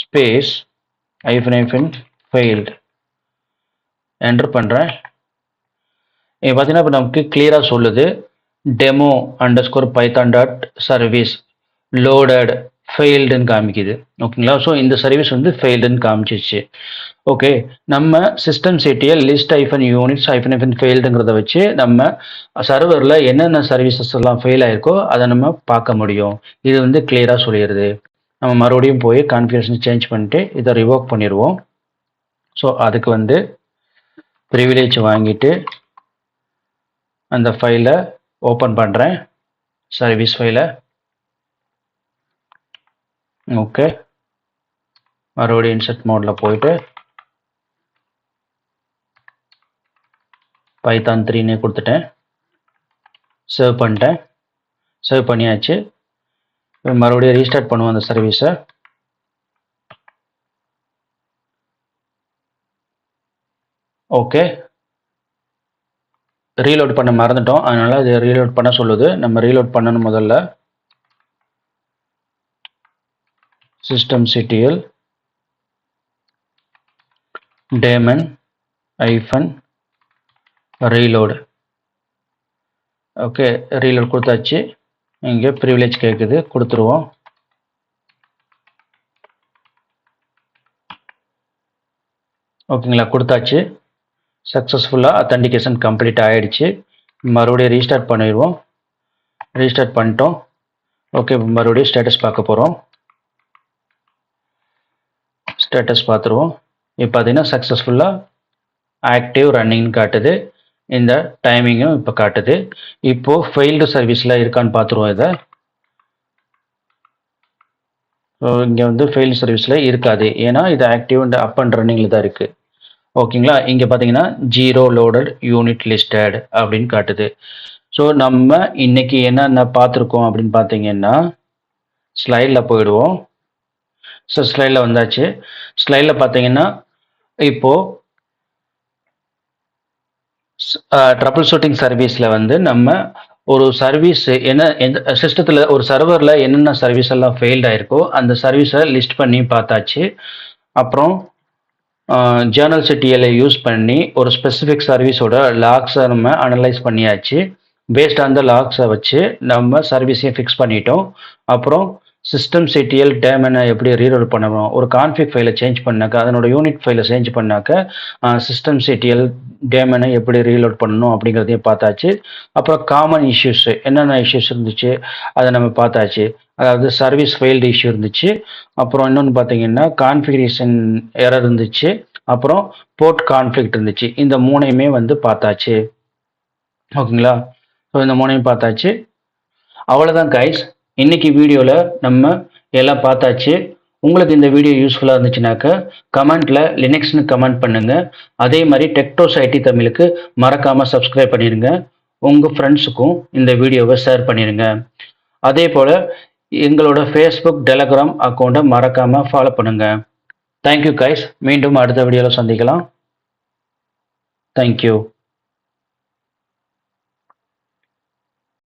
ஸ்பேஸ் -failed என்டர் பண்ணுறேன். இப்போ பார்த்தீங்கன்னா இப்போ நமக்கு கிளியராக சொல்லுது demo_python.service loaded ஃபெயில்டுன்னு காமிக்குது. ஓகேங்களா. ஸோ இந்த சர்வீஸ் வந்து ஃபெயில்டுன்னு காமிச்சிச்சு. ஓகே, நம்ம systemctl list-units-failடுங்கிறத வச்சு நம்ம சர்வரில் என்னென்ன சர்வீசஸ் எல்லாம் ஃபெயில் ஆயிருக்கோ அதை நம்ம பார்க்க முடியும். இது வந்து கிளியராக சொல்லிடுது. நம்ம மறுபடியும் போய் கான்ஃபிகரேஷன் சேஞ்ச் பண்ணிட்டு இதை ரிவோக் பண்ணிடுவோம். ஸோ அதுக்கு வந்து ப்ரிவிலேஜ் வாங்கிட்டு அந்த ஃபைலை ஓப்பன் பண்ணுறேன். சர்வீஸ் ஃபைலை. ஓகே, மறுபடியும் இன்சர்ட் மோடில் போயிட்டு பைத்தான் 3ன்னு கொடுத்துட்டேன். சேவ் பண்ணிட்டேன். சேவ் பண்ணியாச்சு. மறுபடியும் ரீஸ்டார்ட் பண்ணுவோம் அந்த சர்வீஸை. ஓகே, ரீலோட் பண்ண மறந்துட்டோம், அதனால அது ரீலோட் பண்ண சொல்லுது. நம்ம ரீலோட் பண்ணணும். முதல்ல systemctl daemon -reload. Okay, reload கொடுத்தாச்சு. இங்கே ப்ரிவிலேஜ் கேட்குது, கொடுத்துருவோம். ஓகேங்களா, கொடுத்தாச்சு. சக்ஸஸ்ஃபுல்லாக அத்தன்டிகேஷன் கம்ப்ளீட் ஆகிடுச்சு. மறுபடியும் ரீஸ்டார்ட் பண்ணிடுவோம். ரீஸ்டார்ட் பண்ணிட்டோம். ஓகே, மறுபடியும் ஸ்டேட்டஸ் பார்க்க போகிறோம். ஸ்டேட்டஸ் பார்த்துருவோம். இப்போ பார்த்தீங்கன்னா சக்ஸஸ்ஃபுல்லாக ஆக்டிவ் ரன்னிங்னு காட்டுது. இந்த டைமிங்கும் இப்போ காட்டுது. இப்போது ஃபெயில்டு சர்வீஸில் இருக்கான்னு பார்த்துருவோம். இதை இங்கே வந்து ஃபெயில்டு சர்வீஸில் இருக்காது, ஏன்னா இது ஆக்டிவ் அண்ட் அப் அண்ட் ரன்னிங்கில் தான் இருக்குது. ஓகேங்களா. இங்கே பார்த்தீங்கன்னா 0 loaded unit listed அப்படின்னு காட்டுது. ஸோ நம்ம இன்னைக்கு என்னென்ன பார்த்துருக்கோம் அப்படின்னு பார்த்தீங்கன்னா, ஸ்லைடில் போயிடுவோம். ஸோ ஸ்லைடில் வந்தாச்சு. ஸ்லைடில் பார்த்தீங்கன்னா இப்போது ட்ரபிள் ஷூட்டிங் சர்வீஸில் வந்து நம்ம ஒரு சர்வீஸ் எந்த சிஸ்டத்தில் ஒரு சர்வரில் என்னென்ன சர்வீஸ் எல்லாம் ஃபெயில்ட் ஆயிருக்கோ அந்த சர்வீஸை லிஸ்ட் பண்ணி பார்த்தாச்சு. அப்புறம் ஜேர்னல்சிட்டிஎல் யூஸ் பண்ணி ஒரு ஸ்பெசிஃபிக் சர்வீஸோட லாக்ஸை நம்ம அனலைஸ் பண்ணியாச்சு. பேஸ்ட் ஆன் த லாக்ஸை வச்சு நம்ம சர்வீஸையும் ஃபிக்ஸ் பண்ணிட்டோம். அப்புறம் systemctl daemon எப்படி ரீலோட் பண்ணணும், ஒரு கான்ஃபிக் ஃபைலை சேஞ்ச் பண்ணாக்க, அதனோட யூனிட் ஃபைலை சேஞ்ச் பண்ணாக்க systemctl daemon எப்படி ரீலோட் பண்ணணும் அப்படிங்கிறதையும் பார்த்தாச்சு. அப்புறம் காமன் இஷ்யூஸ் என்னென்ன இஷ்யூஸ் இருந்துச்சு அதை நம்ம பார்த்தாச்சு. அதாவது சர்வீஸ் ஃபெயில்டு இஷ்யூ இருந்துச்சு, அப்புறம் இன்னொன்று பார்த்தீங்கன்னா கான்ஃபிகரேஷன் எரர் இருந்துச்சு, அப்புறம் போர்ட் கான்ஃப்ளிக்ட் இருந்துச்சு. இந்த மூணையுமே வந்து பார்த்தாச்சு. ஓகேங்களா? ஸோ இந்த மூணையும் பார்த்தாச்சு. அவ்வளோதான் கைஸ், இன்னைக்கு வீடியோவில் நம்ம எல்லாம் பார்த்தாச்சு. உங்களுக்கு இந்த வீடியோ யூஸ்ஃபுல்லாக இருந்துச்சுனாக்க கமெண்ட்டில் லினக்ஸ்னு கமெண்ட் பண்ணுங்கள். அதே மாதிரி டெக்டோஸ் ஐடி தமிழுக்கு மறக்காமல் சப்ஸ்கிரைப் பண்ணிடுங்க. உங்கள் ஃப்ரெண்ட்ஸுக்கும் இந்த வீடியோவை ஷேர் பண்ணிடுங்க. அதே போல் எங்களோட ஃபேஸ்புக் டெலகிராம் அக்கௌண்ட்டை மறக்காமல் ஃபாலோ பண்ணுங்கள். தேங்க்யூ கைஸ், மீண்டும் அடுத்த வீடியோவில் சந்திக்கலாம். தேங்க்யூ.